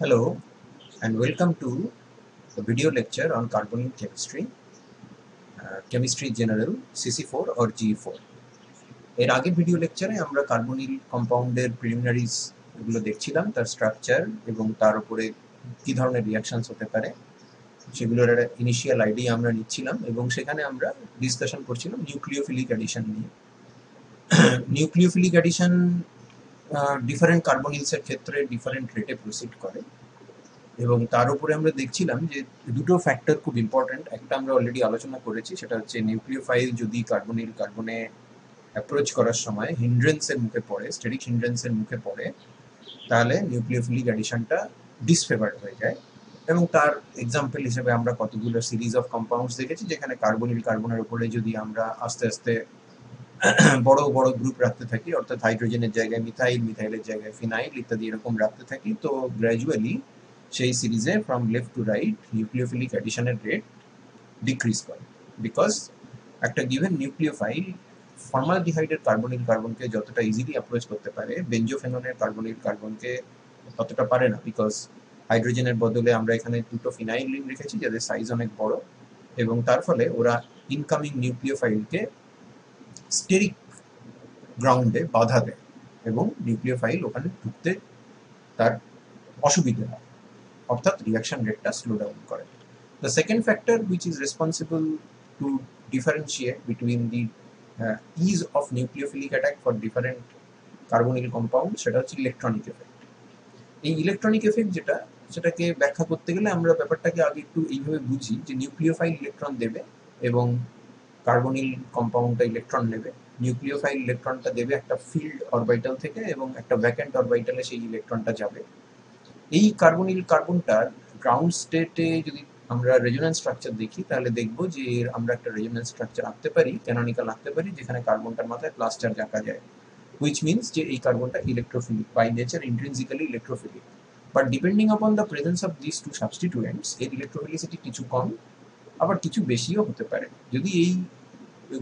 Hello and welcome to the video lecture on carbonyl chemistry, chemistry general CC4 or GE4. এর আগের video লেকচারে আমরা carbonyl কম্পাউন্ডের preliminaries এগুলো দেখছিলাম, তার স্ট্রাকচার এবং তার উপরে কী ধরনের রিয়াকশনস হতে পারে সেগুলোর একটা ইনিশিয়াল আইডিয়া আমরা নিচ্ছিলাম এবং সেখানে আমরা ডিসকাশন করছিলাম নিউক্লিওফিলিক অ্যাডিশন নিয়ে। নিউক্লিওফিলিক অ্যাডিশন ডিফারেন্ট কার্বনিলসের ক্ষেত্রে ডিফারেন্ট রেটে প্রসিড করে এবং তার উপরে আমরা দেখছিলাম যে দুটো ফ্যাক্টর খুব ইম্পর্ট্যান্ট। একটা আমরা অলরেডি আলোচনা করেছি, সেটা হচ্ছে নিউক্লিওফাইল যদি কার্বনিল কার্বনে অ্যাপ্রোচ করার সময় হিন্ড্রেন্সের মুখে পড়ে, স্টেরিক হিন্ড্রেন্সের মুখে পড়ে, তাহলে নিউক্লিওফিলিক অ্যাডিশনটা ডিসফেভার্ড হয়ে যায়। এবং তার এক্সাম্পল হিসেবে আমরা কতগুলো সিরিজ অফ কম্পাউন্ডস দেখেছি যেখানে কার্বনিল কার্বনের উপরে যদি আমরা আস্তে আস্তে বড় বড় গ্রুপ রাখতে থাকি, অর্থাৎ হাইড্রোজেনের জায়গায় মিথাইল, মিথাইলের জায়গায় ফিনাইল ইত্যাদি এরকম রাখতে থাকি, তো গ্র্যাজুয়ালি সেই সিরিজে from left to right nucleophilic অ্যাডিশনের রেট ডিক্রিজ করে। বিকজ একটা গিভেন নিউক্লিওফাইল ফর্মালডিহাইডের কার্বনিল কার্বনকে যতটা ইজিলি অ্যাপ্রোচ করতে পারে, বেঞ্জোফেননের কার্বনিল কার্বনকে ততটা পারে না। বিকজ হাইড্রোজেনের বদলে আমরা এখানে দুটো ফিনাইল রিং রেখেছি যাদের সাইজ অনেক বড়, এবং তার ফলে ওরা ইনকামিং নিউক্লিওফাইলকে স্টেরিক গ্রাউন্ডে বাধা দেয় এবং নিউক্লিওফাইল ওখানে ঢুকতে তার অসুবিধে হয়, অর্থাৎ রিয়াকশন রেটটা স্লো ডাউন করে। The second factor which is responsible to differentiate between the ease of nucleophilic attack for different carbonyl compounds সেটা হচ্ছে ইলেকট্রনিক এফেক্ট। এই ইলেকট্রনিক এফেক্ট যেটা, সেটাকে ব্যাখ্যা করতে গেলে আমরা ব্যাপারটাকে আগে একটু এইভাবে বুঝি যে নিউক্লিওফাইল ইলেকট্রন দেবে এবং কার্বনিল কম্পাউন্ডটা ইলেকট্রন নেবে। নিউক্লিওফাইল ইলেকট্রনটা দেবে একটা ফিল্ড অরবিটাল থেকে এবং একটা ভ্যাকেন্ট অরবিটালে সেই ইলেকট্রনটা যাবে। এই কার্বনিল কার্বনটার গ্রাউন্ড স্টেটে যদি আমরা রেজোন্যান্স স্ট্রাকচার দেখি তাহলে দেখবো যে আমরা একটা রেজোন্যান্স স্ট্রাকচার আঁকতে পারি, ক্যানোনিক্যাল আঁকতে পারি, যেখানে কার্বনটার মাথায় প্লাস চার্জ আঁকা যায়, হুইচ মিনস যে এই কার্বনটা electrophilic, by nature intrinsically electrophilic. But depending upon the presence of this two substituents এর ইলেকট্রোফিলিসিটি কিছু কম আবার কিছু বেশিও হতে পারে। যদি এই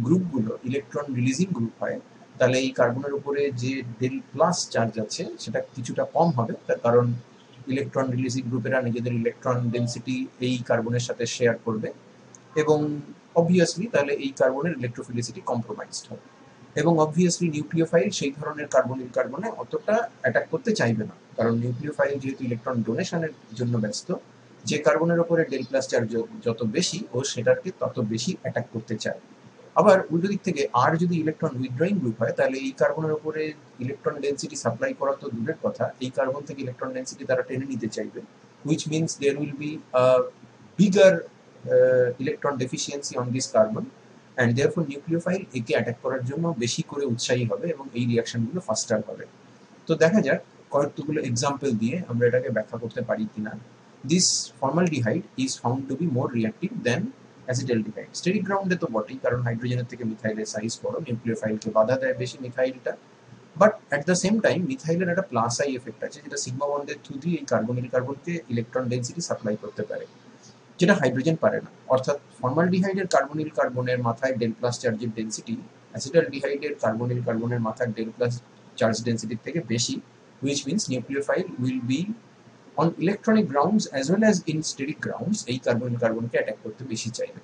গ্রুপগুলো ইলেকট্রন রিলিজিং গ্রুপ হয় তাহলে এই কার্বনের উপরে যে ডেল প্লাস চার্জ আছে সেটা কিছুটা কম হবে, তার কারণ ইলেকট্রন রিলিজিং গ্রুপেরা নিজেদের ইলেকট্রন ডেন্সিটি এই কার্বনের সাথে শেয়ার করবে এবং অবভিয়াসলি তাহলে এই কার্বনের ইলেকট্রোফিলিসিটি কম্প্রোমাইজড হবে। এবং অবভিয়াসলি নিউক্লিওফাইল সেই ধরনের কার্বনিল কার্বনে অতটা অ্যাটাক করতে চাইবে না, কারণ নিউক্লিওফাইল যেহেতু ইলেকট্রন ডোনেশনের জন্য ব্যস্ত, যে কার্বনের উপরে ডেল প্লাস চার্জ যত বেশি ও সেটাকে তত বেশি অ্যাটাক করতে চায়। আবার উল্টো দিক থেকে আর যদি ইলেকট্রন উইথড্রয়িং গ্রুপ হয় তাহলে এই কার্বনের উপরে ইলেকট্রন ডেন্সিটি সাপ্লাই করা তো দূরের কথা, এই কার্বন থেকে ইলেকট্রন ডেন্সিটি তারা টেনে নিতে চাইবে, which means there will be bigger electron deficiency on this carbon, and therefore nucleophile একে অ্যাটাক করার জন্য বেশি করে উৎসাহী হবে এবং এই রিয়াকশনগুলো ফাস্টার হবে। তো দেখা যাক কয়েকগুলো এক্সাম্পল দিয়ে আমরা এটাকে ব্যাখ্যা করতে পারি কিনা। This formaldehyde is found to be more reactive than acetaldehyde. Steric গ্রাউন্ডে তো বটেই, কারণ হাইড্রোজেনের থেকে মিথাইলের সাইজ বড়, নিউক্লিওফাইলকে বাধা দেয় বেশি মিথাইলটা। But at the same time মিথাইলের একটা প্লাস আই এফেক্ট আছে, যেটা সিগমা বন্ডের থ্রু দিয়ে এই কার্বনিল কার্বনকে ইলেকট্রন ডেন্সিটি সাপ্লাই করতে পারে, যেটা হাইড্রোজেন পারে না। অর্থাৎ ফর্মালডিহাইডের কার্বনিল কার্বনের মাথায় ডেল প্লাস চার্জের ডেন্সিটি অ্যাসিটালডিহাইডের কার্বনিল কার্বনের মাথায় ডেল প্লাস চার্জ ডেন্সিটির থেকে বেশি, which means nucleophile will be on electronic grounds as well as in steric grounds এই কার্বনিল কার্বনকে অ্যাটাক করতে বেশি চাইবে।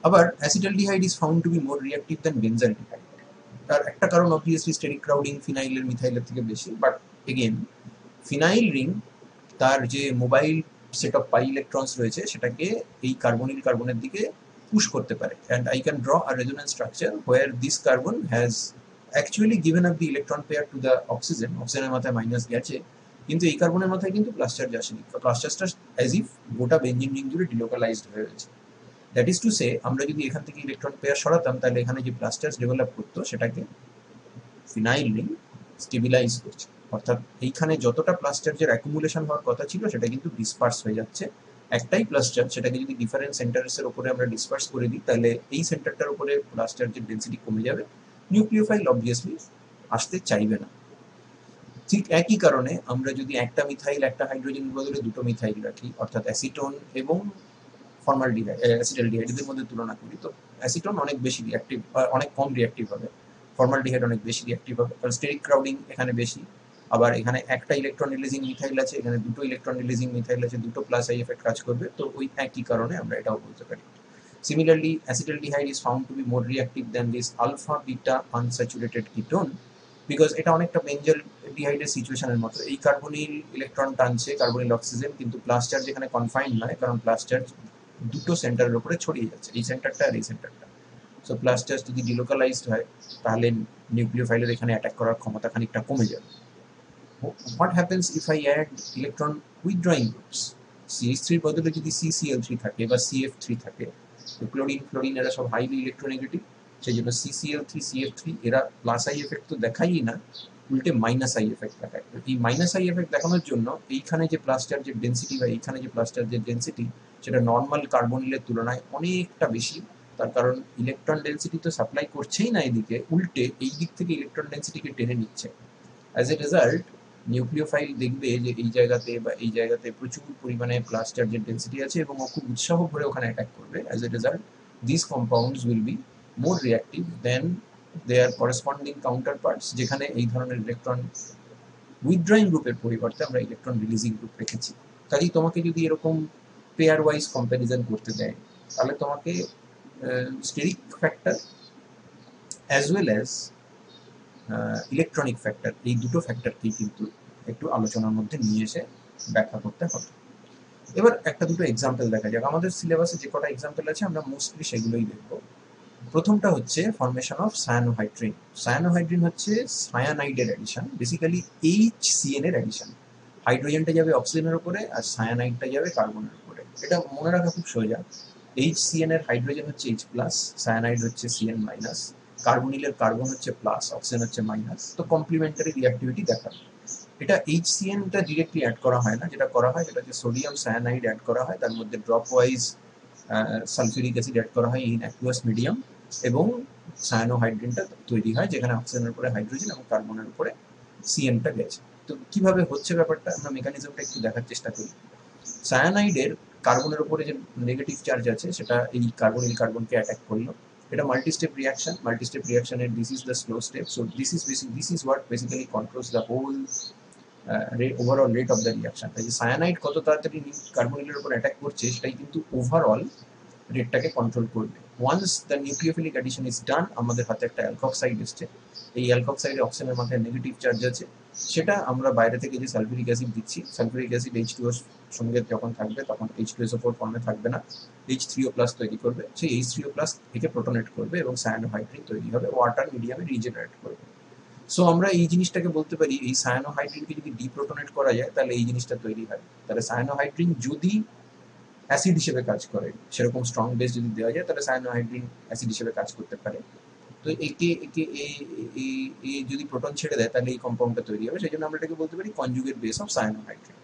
আবার acetaldehyde is found to be more reactive than benzaldehyde। তার একটা কারণ অবভিয়াসলি স্টেরিক ক্রাউডিং ফিনাইলের মিথাইলের থেকে বেশি, বাট এগেন ফিনাইল রিং তার যে mobile set of pi electrons রয়েছে সেটাকে এই কার্বনিল কার্বনের দিকে পুশ করতে পারে, and I can draw a resonance structure where this carbon has actually given up the electron pair to the oxygen. অক্সিজেনের মাথায় মাইনাস গেছে, কিন্তু এই কার্বনের মাথায় কিন্তু প্লাস চার্জ আসেনি। প্লাস চার্জটা অ্যাজ ইফ গোটা বেঞ্জিন রিং জুড়ে ডিলোকালাইজড হয়ে রয়েছে। দ্যাট ইজ টু সে আমরা যদি এখান থেকে ইলেকট্রন পেয়ার সরাতাম তাহলে এখানে যে প্লাস চার্জ ডেভেলপ করতো সেটাকে ফিনাইল রিং স্টেবিলাইজ করছে, অর্থাৎ এইখানে যতটা প্লাস চার্জের অ্যাকুমুলেশন হওয়ার কথা ছিল সেটা কিন্তু ডিসপার্স হয়ে যাচ্ছে। একটাই প্লাস চার্জ, সেটাকে যদি ডিফারেন্ট সেন্টারের উপরে আমরা ডিসপার্স করে দিই তাহলে এই সেন্টারটার উপরে প্লাস চার্জের ডেন্সিটি কমে যাবে, নিউক্লিওফাইল অবভিয়াসলি আসতে চাইবে না। ঠিক একই কারণে আমরা যদি একটা মিথাইল একটা হাইড্রোজেনের বদলে দুটো মিথাইল রাখি, অর্থাৎ অ্যাসিটোন এবং ফর্মালডিহাইড অ্যাসিটালডিহাইড এদের মধ্যে তুলনা করি, তো অ্যাসিটোন অনেক বেশি রিয়াক্টিভ, অনেক কম রিয়াক্টিভ হবে, ফর্মালডিহাইড অনেক বেশি রিয়াক্টিভ হবে, কারণ স্টেরিক ক্রাউডিং এখানে বেশি। আবার এখানে একটা ইলেকট্রন রিলিজিং মিথাইল আছে, এখানে দুটো ইলেকট্রন রিলিজিং মিথাইল আছে, দুটো প্লাস আই এফেক্ট কাজ করবে, তো ওই একই কারণে আমরা এটাও বলতে পারি। Similarly, acetaldehyde is found to be more reactive than this alpha beta unsaturated ketone because এটা অনেকটা বেঞ্জল ডিহাইডের সিচুয়েশনের মতো। এই কার্বনিল ইলেকট্রন টানছে, কার্বনিল অক্সিজেন, কিন্তু প্লাস চার্জ এখানে কনফাইন্ড নয়, কারণ প্লাস চার্জ দুটো সেন্টারের উপরে ছড়িয়ে যাচ্ছে, এই সেন্টারটা আর এই সেন্টারটা। সো প্লাস চার্জ যদি ডিলোকালাইজড হয় তাহলে নিউক্লিওফাইলের এখানে অ্যাটাক করার ক্ষমতা খানিকটা কমে যাবে। What happens if I add electron withdrawing groups? CH3 এর বদলে যদি CCl3 থাকে বা CF3 থাকে, তো ক্লোরিন ফ্লোরিন এরা সব হাইলি ইলেকট্রোনেগেটিভ, সেই জন্য CCl3 CF3 এরা প্লাস আই এফেক্ট তো দেখাই না, উল্টে মাইনাস আই এফেক্ট দেখায়। এই মাইনাস আই এফেক্ট দেখানোর জন্য এইখানে যে প্লাস চার্জের ডেন্সিটি বা এইখানে যে প্লাস চার্জের ডেন্সিটি সেটা নর্মাল কার্বনিলের তুলনায় অনেকটা বেশি। তার কারণ ইলেকট্রন ডেন্সিটি তো সাপ্লাই করছেই না এদিকে, উল্টে এই দিক থেকে ইলেকট্রন ডেন্সিটিকে টেনে নিচ্ছে। অ্যাজ এ রেজাল্ট নিউক্লিওফাইল দেখবে যে এই জায়গাতে বা এই জায়গাতে প্রচুর পরিমাণে প্লাস চার্জের ডেন্সিটি আছে এবং ও খুব উৎসাহ ভরে ওখানে অ্যাটাক করবে। As a result this compounds will be more reactive than their corresponding counterparts, যেখানে এই ধরনের ইলেকট্রন উইথড্রয়িং গ্রুপের পরিবর্তে আমরা ইলেকট্রন রিলিজিং গ্রুপ রেখেছি। কাজেই তোমাকে যদি এরকম পেয়ার ওয়াইজ কম্প্যারিজন করতে দেয়, তাহলে তোমাকে steric factor as well as electronic factor, এই দুটো ফ্যাক্টরকেই কিন্তু একটু আলোচনার মধ্যে নিয়ে এসে ব্যাখ্যা করতে হবে। এবার একটা দুটো এক্সাম্পল দেখা যাক। আমাদের সিলেবাসে যে কটা এক্সাম্পল আছে আমরা মোস্টলি সেগুলোই দেখব। প্রথমটা হচ্ছে ফর্মেশন অফ সায়ানোহাইড্রিন। সায়ানোহাইড্রিন হচ্ছে সায়ানাইডের অ্যাডিশন, বেসিক্যালি HCN এর অ্যাডিশন। হাইড্রোজেনটা যাবে অক্সিজেনের উপরে আর সায়ানাইডটা যাবে কার্বনের উপরে। এটা মনে রাখা খুব সোজা। HCN এর হাইড্রোজেন হচ্ছে H+, সায়ানাইড হচ্ছে Cn-, কার্বনিলের কার্বন হচ্ছে প্লাস, অক্সিজেন হচ্ছে মাইনাস, তো কমপ্লিমেন্টারি রিঅ্যাক্টিভিটি দেখাবে। এটা HCN-টা ডিরেক্টলি অ্যাড করা হয় না, যেটা করা হয় সেটা হচ্ছে সোডিয়াম সায়ানাইড অ্যাড করা হয়, তার মধ্যে drop wise sulphuric acid add করা হয় ইন অ্যাকুয়াস মিডিয়াম, এবং সায়ানোহাইড্রিনটা তৈরি হয় যেখানে অক্সিজেনের উপরে হাইড্রোজেন এবং কার্বনের উপরে সিএনটা গেছে। তো কিভাবে হচ্ছে ব্যাপারটা আমরা মেকানিজমটা একটু দেখার চেষ্টা করি। সায়ানাইডের কার্বনের উপরে যে নেগেটিভ চার্জ আছে সেটা এই কার্বনিল কার্বনকে অ্যাটাক করলো। এটা মাল্টিস্টেপ রিয়াকশন, মাল্টিস্টেপ রিয়াকশনের this is the slow step. So this is what basically controls the whole overall rate of the reaction. তাই যে সায়ানাইড কত তাড়াতাড়ি কার্বনিলের উপর অ্যাটাক করছে সেটাই কিন্তু ওভারঅল রেটটাকে কন্ট্রোল করবে। Once the nucleophilic addition is done, আমাদের হাতে একটা অ্যালকক্সাইড এসছে, এই অ্যালকক্সাইডে অক্সিজেনের মাথায় নেগেটিভ চার্জ আছে, সেটা আমরা বাইরে থেকে যে সালফিউরিক অ্যাসিড দিচ্ছি, সালফিউরিক অ্যাসিড H2O সঙ্গে যখন থাকবে তখন H2SO4 ফর্মে থাকবে না, H3O+ তৈরি করবে, সেই H3O+ থেকে প্রোটনেট করবে এবং সায়ানোহাইড্রিন তৈরি হবে, ওয়াটার মিডিয়ামে রিজেনারেট করবে। সো আমরা এই জিনিসটাকে বলতে পারি এই সায়ানোহাইড্রিনকে যদি ডিপ্রোটনেট করা যায় তাহলে এই জিনিসটা তৈরি হয়। তাহলে সায়ানোহাইড্রিন যদি অ্যাসিড হিসেবে কাজ করে, সেরকম স্ট্রং বেস যদি দেওয়া যায় তাহলে সায়ানোহাইড্রিন অ্যাসিড হিসেবে কাজ করতে পারে। তো একে একে এ যদি প্রোটন ছেড়ে দেয় তাহলে এই কম্পাউন্ডটা তৈরি হবে, সেই জন্য আমরা এটাকে বলতে পারি কনজুগেট বেস অফ সায়ানোহাইড্রিন।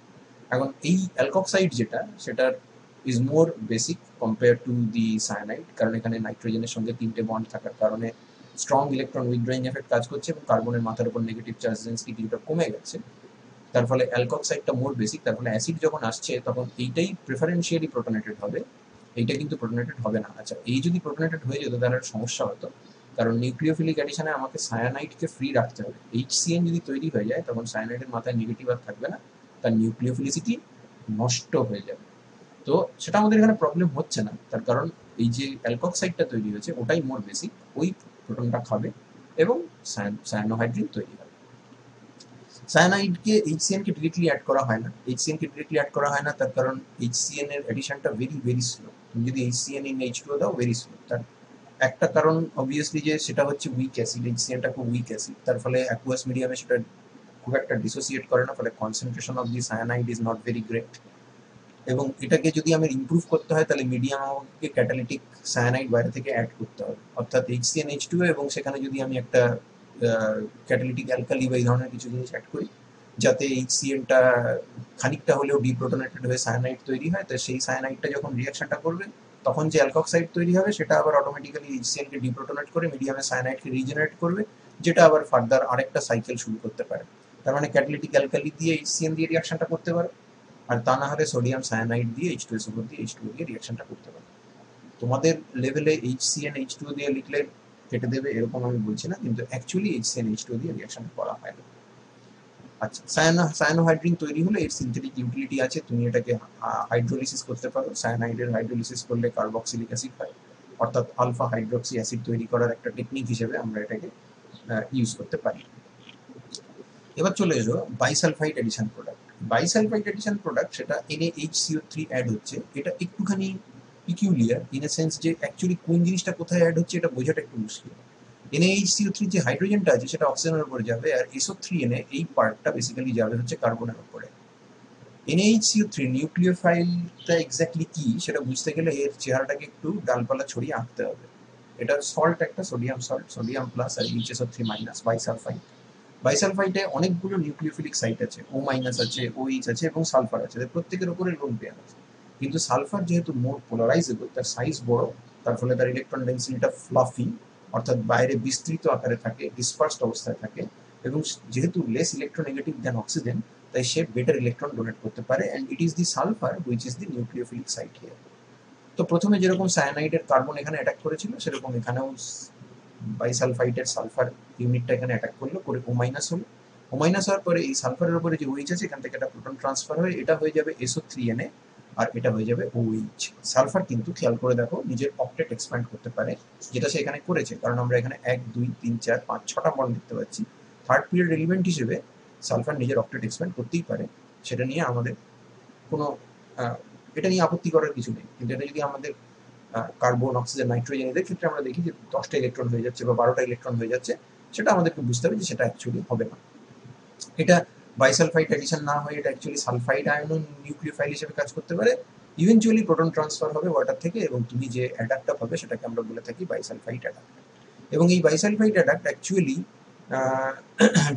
এখন এই অ্যালকক্সাইড যেটা সেটার is more basic compare to the cyanide, কারণ এখানে নাইট্রোজেনের সঙ্গে 3টে বন্ড থাকার কারণে স্ট্রং ইলেকট্রন উইথড্রয়িং এফেক্ট কাজ করছে এবং কার্বনের মাথার উপর নেগেটিভ চার্জ ডেন্সিটি কিছুটা কমে গেছে, তার ফলে অ্যালকক্সাইডটা মোর বেসিক, তার ফলে অ্যাসিড যখন আসছে তখন এইটাই প্রেফারেন্সিয়ালি প্রোটনেটেড হবে, এইটা কিন্তু প্রোটনেটেড হবে না। আচ্ছা, এই যদি প্রোটনেটেড হয়ে যেত তাহলে সমস্যা হতো, কারণ নিউক্লিওফিলিক অ্যাডিশনে আমাকে সায়ানাইডকে ফ্রি রাখতে হবে। HCN যদি তৈরি হয়ে যায় তখন সায়ানাইডের মাথায় নেগেটিভ আর থাকবে না, তার নিউক্লিওফিলিসিটি নষ্ট হয়ে যাবে। তো সেটা আমাদের এখানে প্রবলেম হচ্ছে না, তার কারণ এই যে অ্যালকক্সাইডটা তৈরি হয়েছে ওটাই মোর বেসিক, ওই প্রোটনটা খাবে এবং সায়ানোহাইড্রিন তৈরি হবে। সায়ানাইডকে HCN-কে ডিরেক্টলি অ্যাড করা হয় না, HCN-কে ডিরেক্টলি অ্যাড করা হয় না তার কারণ HCN এর অ্যাডিশনটা ভেরি ভেরি স্লো। তুমি যদি HCN ইন H2O দাও ভেরি স্লো, তার একটা কারণ অবভিয়াসলি যে সেটা হচ্ছে উইক অ্যাসিড, HCN-টা খুব উইক অ্যাসিড, তার ফলে অ্যাকুয়াস মিডিয়ামে সেটা খুব একটা ডিসোসিয়েট করে না, ফলে concentration of the cyanide is not very great. এবং এটাকে যদি আমার ইমপ্রুভ করতে হয় তাহলে মিডিয়াম আমাকে ক্যাটালিটিক সায়ানাইড বাইরে থেকে অ্যাড করতে হবে, অর্থাৎ HCnH2 এবং সেখানে যদি আমি একটা ক্যাটালিটিক অ্যালকালি বা এই ধরনের কিছু জিনিস অ্যাড করি যাতে HCN-টা খানিকটা হলেও ডিপ্রোটনেটেড হয়ে সায়ানাইড তৈরি হয়, তো সেই সায়ানাইডটা যখন রিয়াকশনটা করবে তখন যে অ্যালকক্সাইড তৈরি হবে সেটা আবার অটোমেটিক্যালি HCN-কে ডিপ্রোটনেট করে মিডিয়ামে সায়ানাইডকে রিজেনারেট করবে, যেটা আবার ফার্দার আরেকটা সাইকেল শুরু করতে পারে। তার মানে ক্যাটালিটিক অ্যালকালি দিয়ে HCN দিয়ে রিয়াকশনটা করতে পারে, আর তা না হলে সোডিয়াম সায়ানাইড দিয়ে H2SO4 দিয়ে H2O দিয়ে রিয়াকশনটা করতে পারে। তোমাদের লেভেলে HCnH2O দিয়ে লিখলে কেটে দেবে এরকম আমি বলছি না, কিন্তু অ্যাকচুয়ালি HCnH2O দিয়ে রিয়াকশন করা হয় না। আচ্ছা, সায়ানোহাইড্রিন তৈরি হলে এর সিনথেটিক ইউটিলিটি আছে, তুমি এটাকে হাইড্রোলিসিস করতে পারো। সায়ানাইডের হাইড্রোলিসিস করলে কার্বক্সিলিক অ্যাসিড হয়, অর্থাৎ আলফা হাইড্রোক্সি অ্যাসিড তৈরি করার একটা টেকনিক হিসেবে আমরা এটাকে ইউজ করতে পারি। এবার চলে এলো bisulphide addition product. Bisulphide addition product সেটা NaHCO3 অ্যাড হচ্ছে। এটা একটুখানি পিকিউলিয়ার ইন এ সেন্স যে অ্যাকচুয়ালি কোন জিনিসটা কোথায় অ্যাড হচ্ছে এটা বোঝাটা একটু মুশকিল। NaHCO3 যে হাইড্রোজেনটা আছে সেটা অক্সিজেনের উপরে যাবে, আর SO3Na এই পার্টটা বেসিক্যালি যাবে হচ্ছে কার্বনের উপরে। NaHCO3 নিউক্লিওফাইলটা এক্স্যাক্টলি কি সেটা বুঝতে গেলে এর চেহারাটাকে একটু ডালপালা ছড়িয়ে আঁকতে হবে। এটা সল্ট, একটা সোডিয়াম সল্ট, সোডিয়াম প্লাস আর HSO3 মাইনাস, বাইসালফাইড। বাইসালফাইডে অনেকগুলো নিউক্লিওফিলিক সাইট আছে, O মাইনাস আছে, OH আছে এবং সালফার আছে, প্রত্যেকের উপরে লোন পেয়ার আছে। কিন্তু সালফার যেহেতু মোর পোলারাইজেবল, তার সাইজ বড়, তার ফলে তার ইলেকট্রন ডেন্সিটিটা ফ্লাফি, অর্থাৎ বাইরে বিস্তৃত আকারে থাকে, ডিসপার্সড অবস্থায় থাকে, এবং যেহেতু লেস ইলেকট্রোনেগেটিভ দ্যান অক্সিজেন, তাই সে বেটার ইলেকট্রন ডোনেট করতে পারে, and it is the sulphur which is the nucleophilic site here. তো প্রথমে যেরকম সায়ানাইডের কার্বন এখানে অ্যাটাক করেছিল, সেরকম এখানেও বাইসালফাইডের সালফার ইউনিটটা এখানে অ্যাটাক করলো, করে ও মাইনাস হলো। ও মাইনাস হওয়ার পরে এই সালফারের উপরে যে OH আছে এখান থেকে একটা প্রোটন ট্রান্সফার হয়ে এটা হয়ে যাবে SO3Na, আর এটা হয়ে যাবে OH। সালফার কিন্তু খেয়াল করে দেখো নিজের অক্টেট এক্সপ্যান্ড করতে পারে, যেটা সে এখানে করেছে, কারণ আমরা এখানে 1 2 3 4 5 6টা বন্ড দেখতে পাচ্ছি। থার্ড পিরিয়ড এলিমেন্ট হিসেবে সালফার নিজের অক্টেট এক্সপ্যান্ড করতেই পারে, সেটা নিয়ে আমাদের কোনো এটা নিয়ে আপত্তি করার কিছু নেই। কিন্তু এটা যদি আমাদের কার্বন, অক্সিজেন, নাইট্রোজেন এদের ক্ষেত্রে আমরা দেখি যে 10টা ইলেকট্রন হয়ে যাচ্ছে বা 12টা ইলেকট্রন হয়ে যাচ্ছে, সেটা আমাদেরকে বুঝতে হবে যে সেটা অ্যাকচুয়ালি হবে না। এটা বাইসালফাইড এডিশন না হয়ে এটা অ্যাকচুয়ালি সালফাইড আয়ন নিউক্লিওফাইল হিসেবে কাজ করতে পারে। ইভেনচুয়ালি প্রোটন ট্রান্সফার হবে ওয়াটার থেকে, এবং তুমি যে অ্যাডাক্টটা পাবে সেটাকে আমরা বলে থাকি বাইসালফাইড অ্যাডাক্ট। এবং এই বাইসালফাইড অ্যাডাক্ট অ্যাকচুয়ালি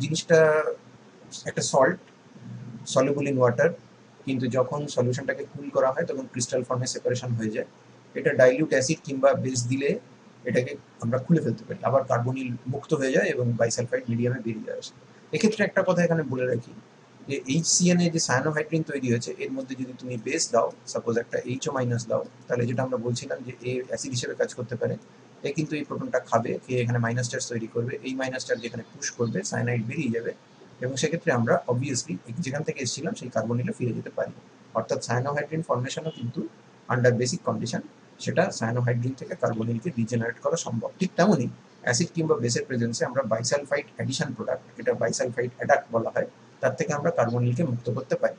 জিনিসটা একটা সল্ট, সলিউবল ইন ওয়াটার, কিন্তু যখন সলিউশনটাকে কুল করা হয় তখন ক্রিস্টাল ফর্মে সেপারেশন হয়ে যায়। এটা ডাইলিউট অ্যাসিড কিংবা বেস দিলে এটাকে আমরা খুলে ফেলতে পারি, আবার কার্বনিল মুক্ত হয়ে যায় এবং বাইসালফাইড মিডিয়ামে বেরিয়ে আসে। এক্ষেত্রে একটা কথা এখানে বলে রাখি যে HCNA যে সায়ানোহাইড্রিন তৈরি হয়েছে, এর মধ্যে যদি তুমি বেস দাও, সাপোজ একটা HO মাইনাস দাও, তাহলে যেটা আমরা বলছিলাম যে এ অ্যাসিড হিসেবে কাজ করতে পারে, এ কিন্তু এই প্রোটনটা খাবে, খেয়ে এখানে মাইনাস চার্জ তৈরি করবে, এই মাইনাস চার্জ যেখানে পুশ করবে সায়ানাইড বেরিয়ে যাবে, এবং সেক্ষেত্রে আমরা অবভিয়াসলি যেখান থেকে এসেছিলাম সেই কার্বনিলে ফিরে যেতে পারি। অর্থাৎ সায়ানোহাইড্রিন ফর্মেশনও কিন্তু আন্ডার বেসিক কন্ডিশন সেটা সায়ানোহাইড্রিন থেকে কার্বনিলকে রিজেনারেট করা সম্ভব। ঠিক তেমনই অ্যাসিড কিংবা বেসের প্রেজেন্সে আমরা বাইসালফাইড অ্যাডিশন প্রোডাক্ট, এটা বাইসালফাইড অ্যাডাক্ট বলা হয়, তার থেকে আমরা কার্বনিলকে মুক্ত করতে পারি।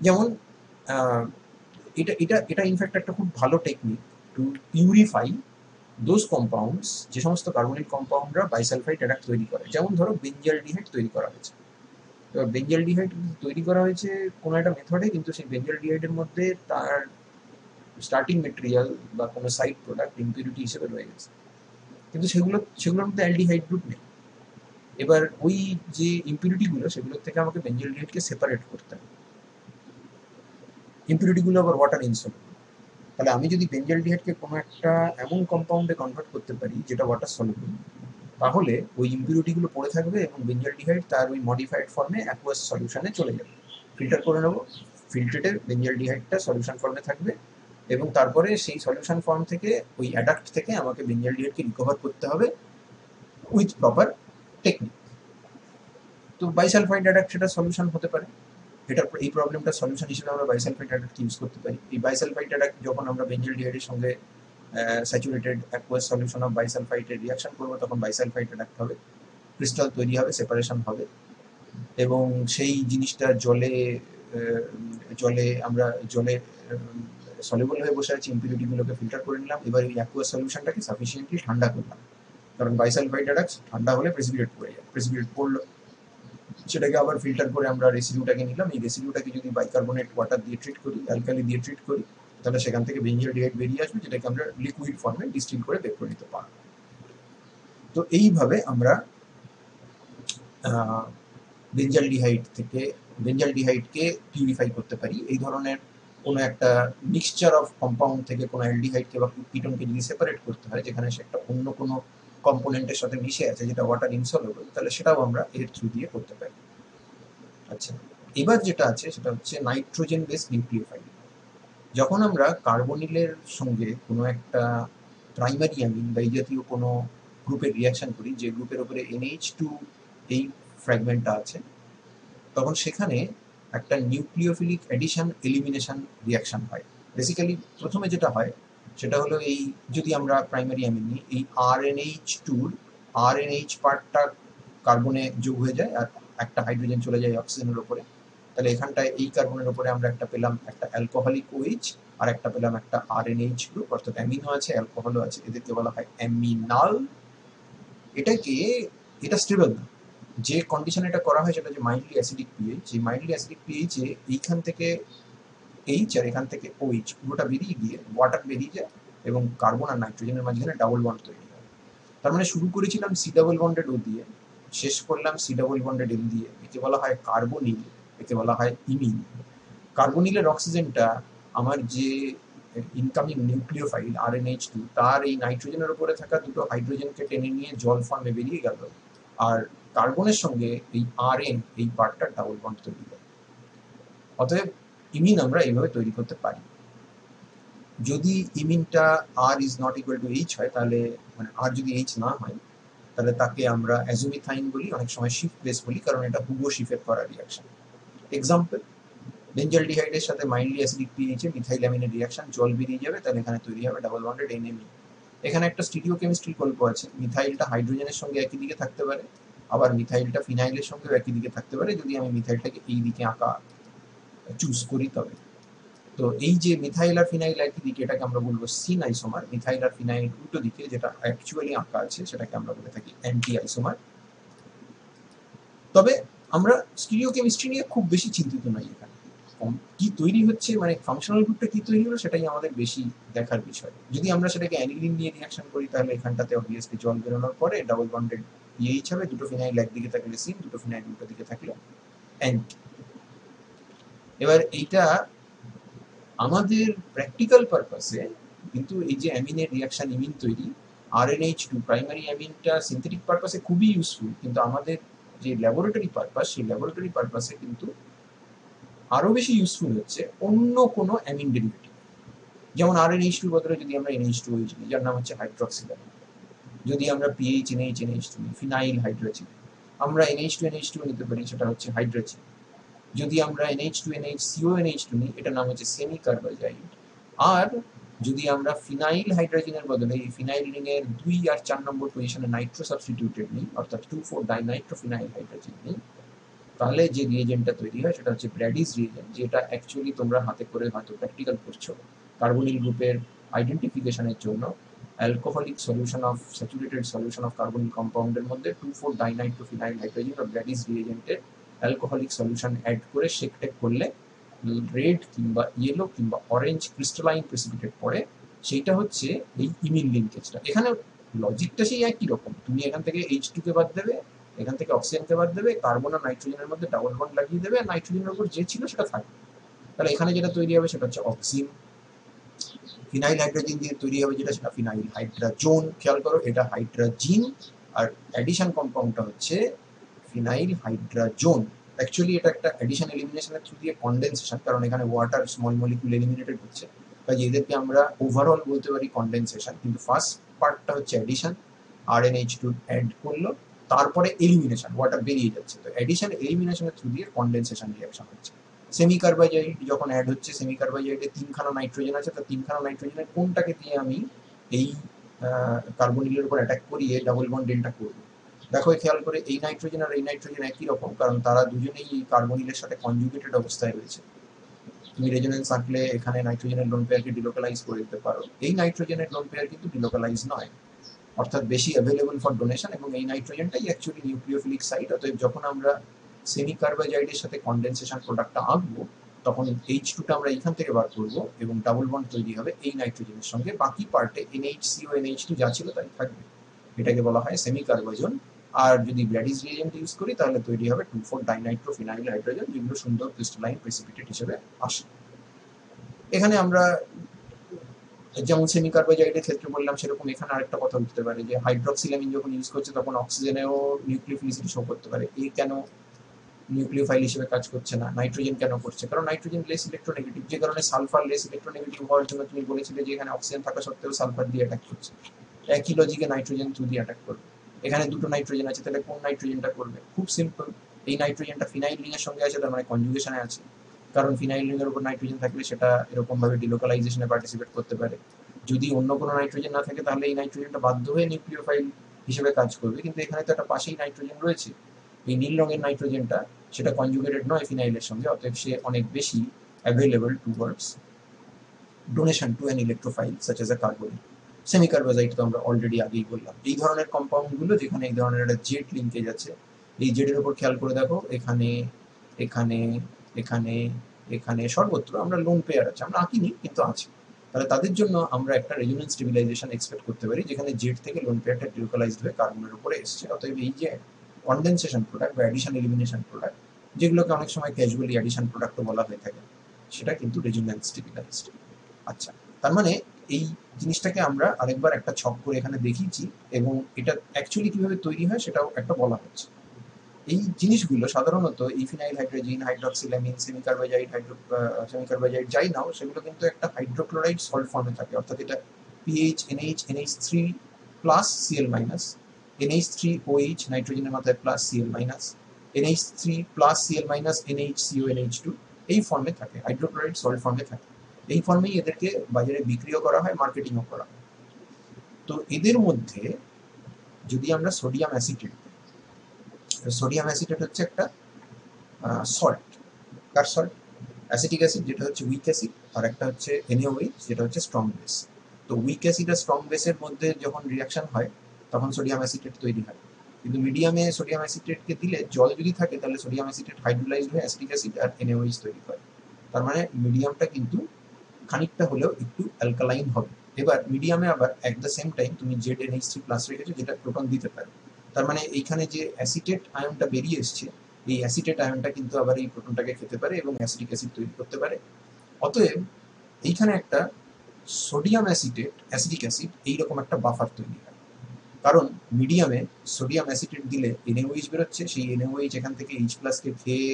যেমন এটা এটা এটা ইনফ্যাক্ট একটা খুব ভালো technique two purify those compounds, যে সমস্ত কার্বনিল কম্পাউন্ডরা বাইসালফাইড অ্যাডাক্ট তৈরি করে। যেমন ধরো বেঞ্জালডিহাইড তৈরি করা হয়েছে, এবার বেঞ্জালডিহাইড তৈরি করা হয়েছে কোনো একটা মেথডে, কিন্তু সেই বেঞ্জালডিহাইডের মধ্যে তার স্টার্টিং মেটেরিয়াল বা কোনো সাইড প্রোডাক্ট ইম্পিউরিটি হিসেবে রয়ে গেছে, কিন্তু সেগুলোর মধ্যে অ্যালডিহাইড গ্রুপ নেই। এবার ওই যে ইম্পিউরিটিগুলো, সেগুলোর থেকে আমাকে বেঞ্জালডিহাইডকে সেপারেট করতে হবে। ইম্পিউরিটিগুলো আবার ওয়াটার ইনসলুবল। তাহলে আমি যদি বেঞ্জালডিহাইডকে কোনো একটা এমন কম্পাউন্ডে কনভার্ট করতে পারি যেটা ওয়াটার সলিউবল, তাহলে ওই ইম্পিউরিটিগুলো পড়ে থাকবে এবং বেঞ্জালডিহাইড তার ওই মডিফাইড ফর্মে অ্যাকুয়াস সলিউশনে চলে যাবে। ফিল্টার করে নেবো, ফিল্টারের বেঞ্জালডিহাইডটা সলিউশন ফর্মে থাকবে, এবং তারপরে সেই সলিউশন ফর্ম থেকে ওই অ্যাডাক্ট থেকে আমাকে বেঞ্জালডিহাইডকে রিকভার করতে হবে উইথ প্রপার টেকনিক। তো বাইসালফাইড অ্যাডাক্ট সেটা সলিউশন হতে পারে। এটা এই প্রবলেমটা সলিউশন হিসেবে আমরা বাইসালফাইড অ্যাডাক্ট ইউজ করতে পারি। এই বাইসালফাইড অ্যাডাক্ট যখন আমরা বেঞ্জালডিহাইডের সঙ্গে স্যাচুরেটেড অ্যাকুয়াস সলিউশন অফ বাইসালফাইডের রিয়াকশন করবো, তখন বাইসালফাইড অ্যাডাক্ট হবে, ক্রিস্টাল তৈরি হবে, সেপারেশন হবে, এবং সেই জিনিসটা জলে সলিউবল হয়ে বসে আছে, ইম্পিউরিটিগুলোকে ফিল্টার করে নিলাম। এবার এই অ্যাকুয়াস সলিউশনটাকে সাফিসিয়েন্টলি ঠান্ডা করলাম, কারণ বাইসালফাইড অ্যাডাক্ট ঠান্ডা হলে প্রেসিপিটেট পড়ে যায়, প্রেসিপিটেট পড়লো, সেটাকে আবার ফিল্টার করে আমরা রেসিডিউটাকে নিলাম। এই রেসিডিউটাকে যদি বাইকার্বনেট ওয়াটার দিয়ে ট্রিট করি, অ্যালকালি দিয়ে ট্রিট করি, তাহলে সেখান থেকে বেঞ্জালডিহাইড বেরিয়ে আসবে, যেটাকে আমরা লিকুইড ফর্মে ডিস্টিল করে বের করে নিতে পারবো। তো এইভাবে আমরা বেঞ্জালডিহাইডকে পিউরিফাই করতে পারি। এই ধরনের কোনো একটা মিক্সচার অফ কম্পাউন্ড থেকে কোনো অ্যালডিহাইডকে বা কিটোনকে যদি সেপারেট করতে হয়, যেখানে সে একটা অন্য কোনো কম্পোনেন্টের সাথে মিশে আছে যেটা ওয়াটার ইনসলুবল, তাহলে সেটাও আমরা এর থ্রু দিয়ে করতে পারি। আচ্ছা, এবার যেটা আছে সেটা হচ্ছে নাইট্রোজেন বেস নিউক্লিওফাইল। যখন আমরা কার্বনিলের সঙ্গে কোনো একটা প্রাইমারি অ্যামিন বা এই জাতীয় কোনো গ্রুপের রিয়াকশন করি, যে গ্রুপের উপরে NH2 এই ফ্র্যাগমেন্টটা আছে, তখন সেখানে একটা নিউক্লিওফিলিক এডিশন এলিমিনেশন রিয়াকশন হয়। বেসিক্যালি প্রথমে যেটা হয় সেটা হলো, এই যদি আমরা প্রাইমারি অ্যামিন নিই, এই RNH2 RNH পার্টটা কার্বনে যোগ হয়ে যায় আর একটা হাইড্রোজেন চলে যায় অক্সিজেনের উপরে। তাহলে এখানটায় এই কার্বনের উপরে আমরা একটা পেলাম একটা অ্যালকোহলিক OH, আর একটা পেলাম একটা RNH গ্রুপ, অর্থাৎ অ্যামিনও আছে অ্যালকোহলও আছে, এদেরকে বলা হয় অ্যামিনাল। এটা স্টেবল না। যে কন্ডিশনে এটা করা হয় সেটা হচ্ছে মাইল্ডলি অ্যাসিডিক পিএইচ। এই মাইল্ডলি অ্যাসিডিক পিএইচে এইখান থেকে এইচ আর এখান থেকে OH পুরোটা বেরিয়ে গিয়ে ওয়াটার বেরিয়ে যায় এবং কার্বন আর নাইট্রোজেনের মাঝখানে ডাবল বন্ড তৈরি হয়। তার মানে শুরু করেছিলাম C ডাবল বন্ডেড O দিয়ে, শেষ করলাম C ডাবল বন্ডেড L দিয়ে। একে বলা হয় কার্বনিল, একে বলা হয় ইমিন। কার্বনিলের অক্সিজেনটা আমার যে ইনকামিং নিউক্লিওফাইল RNH2 তার এই নাইট্রোজেনের উপরে থাকা দুটো হাইড্রোজেনকে টেনে নিয়ে জল ফর্মে বেরিয়ে গেল, আর কার্বনের সঙ্গে এই RN এই পার্টটা ডাবল বন্ড তৈরি করে। অতএব ইমিন আমরা এইভাবে তৈরি করতে পারি। যদি ইমিনটা R is not equal to H হয়, তাহলে মানে R যদি H না হয়, তাহলে তাকে আমরা অ্যাজোমিথাইন বলি, অনেক সময় শিফ বেস বলি, কারণ এটা হুগো শিফের করা রিয়াকশন। এক্সাম্পল, বেঞ্জালডিহাইডের সাথে মাইল্ডলি অ্যাসিডিক পিএইচে মিথাইল অ্যামিনের রিয়াকশন, জল বেরিয়ে যাবে, তাহলে এখানে তৈরি হবে ডাবল বন্ডেড NMe। এখানে একটা স্টিরিওকেমিস্ট্রি গল্প আছে। মিথাইলটা হাইড্রোজেনের সঙ্গে একই দিকে থাকতে পারে, আবার মিথাইলটা ফিনাইলের সঙ্গেও একই দিকে থাকতে পারে, যদি আমি মিথাইলটাকে এই দিকে আঁকা চুজ করি তবে। তো এই যে মিথাইল আর ফিনাইল একই দিকে, এটাকে আমরা বলবো সিন আইসোমার। মিথাইল আর ফিনাইল উল্টো দিকে যেটা অ্যাকচুয়ালি আঁকা আছে সেটাকে আমরা বলে থাকি অ্যান্টি আইসোমার। তবে আমরা স্টিরিওকেমিস্ট্রি নিয়ে খুব বেশি চিন্তিত নই। এখানে কি তৈরি হচ্ছে, মানে ফাংশনাল গ্রুপটা কি তৈরি হলো, সেটাই আমাদের বেশি দেখার বিষয়। যদি আমরা সেটাকে অ্যানিলিন নিয়ে রিয়াকশন করি, তাহলে এখানটাতে অবভিয়াসলি জল বেরোনোর পরে ডাবল বন্ডেড পিএইচ হবে, দুটো ফিনাইল একদিকে থাকলে সিন, দুটো ফিনাইল উল্টো দিকে থাকলে অ্যান্টি। এবার এইটা আমাদের প্র্যাকটিক্যাল পারপাসে কিন্তু এই যে অ্যামিনের রিয়াকশন ইমিন তৈরি, RNH2 প্রাইমারি অ্যামিনটা সিনথেটিক পারপাসে খুবই ইউজফুল, কিন্তু আমাদের যে ল্যাবরেটরি পারপাস, সেই ল্যাবরেটরি পারপাসে কিন্তু আরো বেশি ইউজফুল হচ্ছে অন্য কোনো অ্যামিন ডেরিভেটিভ। যেমন RNH2 বদলে যদি আমরা NH2OH নিই, যার নাম হচ্ছে হাইড্রক্সিল অ্যামিন, যদি আমরা PH NH নিই, ফিনাইল হাইড্রোজিন, আমরা NH2NH2 নিতে পারি, সেটা হচ্ছে হাইড্রোজিন। যদি আমরা NH2NH CONH2 নিই, এটার নাম হচ্ছে সেমি কার্বাজাইড। আর যদি আমরা ফিনাইল হাইড্রোজেনের বদলে এই ফিনাইল রিংয়ের 2 আর 4 নম্বর পজিশনে নাইট্রো সাবস্টিটিউটেড নিই, অর্থাৎ 2,4-ডাইনাইট্রোফিনাইল হাইড্রোজেন নিই, তাহলে যে রিয়েজেন্টটা তৈরি হয় সেটা হচ্ছে ব্র্যাডিস রিয়েজেন্ট, যেটা অ্যাকচুয়ালি তোমরা হাতে করে হয়তো প্র্যাকটিক্যাল করছো। কার্বনিল গ্রুপের আইডেন্টিফিকেশনের জন্য alcoholic solution of saturated solution of carbonyl কম্পাউন্ডের মধ্যে 2,4-ডাইনাইট্রোফিনাইল হাইড্রোজেন বা ব্র্যাডিস রিয়েজেন্টের অ্যালকোহলিক সলিউশন অ্যাড করে শেক টেক করলে রেড কিংবা ইয়েলো কিংবা অরেঞ্জ ক্রিস্টালাইন প্রেসিপিটেট পড়ে। সেইটা হচ্ছে এই ইমিন লিঙ্কেজটা। এখানে লজিকটা সেই একই রকম। তুমি এখান থেকে H2 কে বাদ দেবে, এখান থেকে অক্সিজেনকে বাদ দেবে, কার্বন আর নাইট্রোজেনের মধ্যে ডাবল বন্ড লাগিয়ে দেবে, আর নাইট্রোজেনের উপর যে ছিল সেটা থাকবে। তাহলে এখানে যেটা তৈরি হবে সেটা হচ্ছে অক্সিন। ফিনাইল হাইড্রোজেন দিয়ে তৈরি হবে যেটা, সেটা ফিনাইল হাইড্রাজোন। খেয়াল করো, এটা হাইড্রাজিন, আর অ্যাডিশন কম্পাউন্ডটা হচ্ছে ফিনাইল হাইড্রাজোন। অ্যাকচুয়ালি এটা একটা অ্যাডিশন এলিমিনেশনের থ্রু দিয়ে কন্ডেনসেশন, কারণ এখানে ওয়াটার স্মল মলিকুল এলিমিনেটেড হচ্ছে, তাই এদেরকে আমরা ওভারঅল বলতে পারি কন্ডেনসেশন। কিন্তু ফার্স্ট পার্টটা হচ্ছে অ্যাডিশন, RNH2 অ্যাড করলো, তারপরে এলিমিনেশন, ওয়াটার বেরিয়ে যাচ্ছে। তো অ্যাডিশন এলিমিনেশনের থ্রু দিয়ে কন্ডেনসেশন রিয়াকশন হচ্ছে। সেমি কার্বাইজাইড যখন অ্যাড হচ্ছে, সেমি কার্বাইজাইডে 3খানা নাইট্রোজেন আছে, তো 3খানা নাইট্রোজেনের কোনটাকে দিয়ে আমি এই কার্বনিলের উপর অ্যাটাক করিয়ে ডাবল বন্ড ডেল্টা করবো। দেখো খেয়াল করে, এই নাইট্রোজেন আর এই নাইট্রোজেন একই রকম, কারণ তারা দুজনেই এই কার্বনিলের সাথে কনজুগেটেড অবস্থায় রয়েছে। তুমি রেজোনেন্স আঁকলে এখানে নাইট্রোজেনের লোন পেয়ারকে ডিলোকালাইজ করে দিতে পারো। এই নাইট্রোজেনের লোন পেয়ার কিন্তু ডিলোকালাইজ নয়, অর্থাৎ বেশি অ্যাভেলেবল ফর ডোনেশন, এবং এই নাইট্রোজেনটাই অ্যাকচুয়ালি নিউক্লিওফিলিক সাইট। অতএব যখন আমরা সেমি কার্বাইজাইডের সাথে কন্ডেনসেশন প্রোডাক্টটা আঁকবো, তখন H2টা আমরা এইখান থেকে বার করবো এবং ডাবল বন্ড তৈরি হবে এই নাইট্রোজেনের সঙ্গে। বাকি পার্টে NHCONH2 যা ছিল তাই থাকবে। এটাকে বলা হয় সেমি কার্বাইজন। আর যদি ব্ল্যাডিস রিয়েজেন্ট ইউজ করি, তাহলে তৈরি হবে 2,4-ডাইনাইট্রোফিনাইল হাইড্রোজেন, যেগুলো সুন্দর ক্রিস্টালাইন প্রেসিপিটেট হিসেবে আসে। এখানে আমরা যেমন সেমি কার্বাইজাইডের ক্ষেত্রে বললাম, সেরকম এখানে আরেকটা কথা উঠতে পারে যে হাইড্রক্সিলামিন যখন ইউজ করছে তখন অক্সিজেনেও নিউক্লিওফিলিসিটি শো করতে পারে। এই কেন নিউক্লিওফাইল হিসেবে কাজ করছে না, নাইট্রোজেন কেন করছে? কারণ নাইট্রোজেন লেস ইলেকট্রোনেগেটিভ, যে কারণে সালফার লেস ইলেকট্রোনেগেটিভ হওয়ার জন্য তুমি বলেছিলে যে এখানে অক্সিজেন থাকা সত্ত্বেও সালফার দিয়ে অ্যাটাক করছে। একই লজিকে নাইট্রোজেন থ্রু দিয়ে অ্যাটাক করবে। এখানে দুটো নাইট্রোজেন আছে, তাহলে কোন নাইট্রোজেনটা করবে? খুব সিম্পল, এই নাইট্রোজেনটা ফিনাইল রিংয়ের সঙ্গে আছে, তার মানে কনজুগেশনে আছে, কারণ ফিনাইল রিংয়ের উপর নাইট্রোজেন থাকলে সেটা এরকমভাবে ডিলোকালাইজেশনে পার্টিসিপেট করতে পারে। যদি অন্য কোনো নাইট্রোজেন না থাকে তাহলে এই নাইট্রোজেনটা বাধ্য হয়ে নিউক্লিওফাইল হিসেবে কাজ করবে, কিন্তু এখানে তো একটা পাশেই নাইট্রোজেন রয়েছে, এই নীল রঙের নাইট্রোজেনটা, সেটা কনজুগেটেড নয় ফিনাইলের সঙ্গে, অতএব সে অনেক বেশি available towards donation to an electrophile such as a carbonyl. Semicarbazide তো আমরা অলরেডি আগেই বললাম। এই ধরনের কম্পাউন্ডগুলো যেখানে এই ধরনের একটা জেড লিঙ্কেজ আছে, এই জেডের উপর খেয়াল করে দেখো, এখানে এখানে এখানে এখানে সর্বত্র আমরা লোন পেয়ার আছে, আমরা আঁকিনি কিন্তু আছে, তাহলে তাদের জন্য আমরা একটা রেজোনেন্স স্টেবিলাইজেশন এক্সপেক্ট করতে পারি, যেখানে জেড থেকে লোন পেয়ারটা ডিলোকালাইজড হয়ে কার্বনের উপরে এসছে। অতএব এই যে কনডেনসেশন প্রোডাক্ট বা অ্যাডিশন এলিমিনেশন প্রোডাক্ট, যেগুলোকে অনেক সময় ক্যাজুয়ালি অ্যাডিশন প্রোডাক্টও বলা হয়ে থাকে, সেটা কিন্তু রেজোনেন্স স্টেবিলাইজড। আচ্ছা, তার মানে এই জিনিসটাকে আমরা আরেকবার একটা ছক করে এখানে দেখিয়েছি, এবং এটা অ্যাকচুয়ালি কিভাবে তৈরি হয় সেটাও একটা বলা হচ্ছে। এই জিনিসগুলো সাধারণত এই ফিনাইল হাইড্রোজিন, হাইড্রক্সিলামিন, সেমিকার্বাজাইড যাই নাও, সেগুলো কিন্তু একটা হাইড্রোক্লোরাইড সল্ট ফর্মে থাকে, অর্থাৎ এটা pH NH NH3 plus Cl minus, NH3OH নাইট্রোজেনের মাথায় plus Cl minus, NH3 plus Cl minus NHCO NH2, এই ফর্মে থাকে, হাইড্রোক্লোরাইড সল্ট ফর্মে থাকে। এই ফর্মেই এদেরকে বাজারে বিক্রিও করা হয়, মার্কেটিংও করা হয়। তো এদের মধ্যে যদি আমরা সোডিয়াম অ্যাসিটেট, সোডিয়াম অ্যাসিটেট হচ্ছে একটা সল্ট। কার সল্ট? অ্যাসিটিক অ্যাসিড, যেটা হচ্ছে উইক অ্যাসিড, আর একটা হচ্ছে NaOH, যেটা হচ্ছে স্ট্রং বেস। তো উইক অ্যাসিড আর স্ট্রং বেসের মধ্যে যখন রিয়াকশন হয় তখন সোডিয়াম অ্যাসিটেট তৈরি হয়, কিন্তু মিডিয়ামে সোডিয়াম অ্যাসিটেটকে দিলে, জল যদি থাকে তাহলে সোডিয়াম অ্যাসিটেট হাইড্রোলাইজড হয়ে অ্যাসিটিক অ্যাসিড আর NaOH তৈরি করে। তার মানে মিডিয়ামটা কিন্তু খানিকটা হলেও একটু অ্যালকালাইন হবে। এবার মিডিয়ামে আবার অ্যাট দ্য সেম টাইম তুমি ZnH3 প্লাস রেখেছো, যেটা প্রোটন দিতে পারে। তার মানে এইখানে যে অ্যাসিটেট আয়নটা বেরিয়ে এসছে, এই অ্যাসিটেট আয়নটা কিন্তু আবার এই প্রোটনটাকে খেতে পারে এবং অ্যাসিটিক অ্যাসিড তৈরি করতে পারে। অতএব এইখানে একটা সোডিয়াম অ্যাসিটেট, অ্যাসিটিক অ্যাসিড, এইরকম একটা বাফার তৈরি হয়, কারণ মিডিয়ামে সোডিয়াম অ্যাসিটেট দিলে NaOH বেরোচ্ছে, সেই NaOH এখান থেকে H প্লাসকে খেয়ে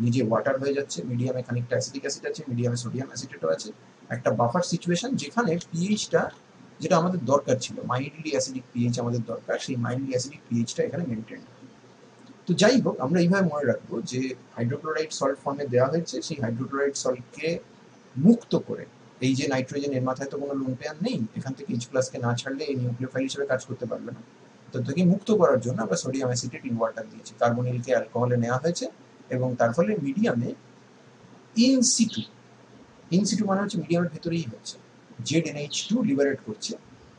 নিজে ওয়াটার হয়ে যাচ্ছে, মিডিয়ামে খানিকটা অ্যাসিটিক অ্যাসিড আছে, মিডিয়ামে সোডিয়াম অ্যাসিটেটও আছে, একটা বাফার সিচুয়েশন, যেখানে পিএইচটা, যেটা আমাদের দরকার ছিল, মাইল্ডলি অ্যাসিডিক পিএইচ আমাদের দরকার, সেই মাইল্ডলি অ্যাসিডিক পিএইচটা এখানে মেনটেন। তো যাই হোক, আমরা এইভাবে মনে রাখবো যে হাইড্রোক্লোরাইড সল্ট ফর্মে দেওয়া হয়েছে, সেই হাইড্রোক্লোরাইড সল্টকে মুক্ত করে, এই যে নাইট্রোজেন, এর মাথায় তো কোনো লোন পেয়ার নেই, এখান থেকে H প্লাসকে না ছাড়লে এই নিউক্লিওফাইল হিসেবে কাজ করতে পারবে না, তো তাকে মুক্ত করার জন্য আমরা সোডিয়াম অ্যাসিটেট ইন ওয়াটার দিয়েছি, কার্বনিলকে অ্যালকোহলে নেওয়া হয়েছে, এবং তার ফলে মিডিয়ামে ইনসিটু, ইনসিটু মানে হচ্ছে মিডিয়ামের ভেতরেই হচ্ছে, ZnH2 লিবারেট করছে,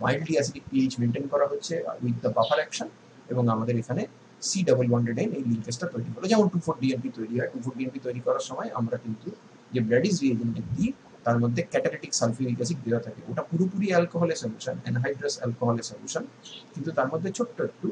মাইল্ডলি অ্যাসিডিক পিএইচ মেনটেন করা হচ্ছে উইথ দ্য বাফার অ্যাকশন, এবং আমাদের এখানে C ডাবল বন্ডেড এই লিঙ্কেজটা তৈরি হলো। যেমন 2,4-DNP তৈরি হয়, 2,4-DNP তৈরি করার সময় আমরা কিন্তু যে ব্র্যাডিস রিএজেন্টে দিই, তার মধ্যে ক্যাটালিটিক সালফিউরিক অ্যাসিড দেওয়া থাকে, ওটা পুরোপুরি অ্যালকোহলের সলিউশন, অ্যানহাইড্রাস অ্যালকোহলের সলিউশন, কিন্তু তার মধ্যে ছোট্ট একটু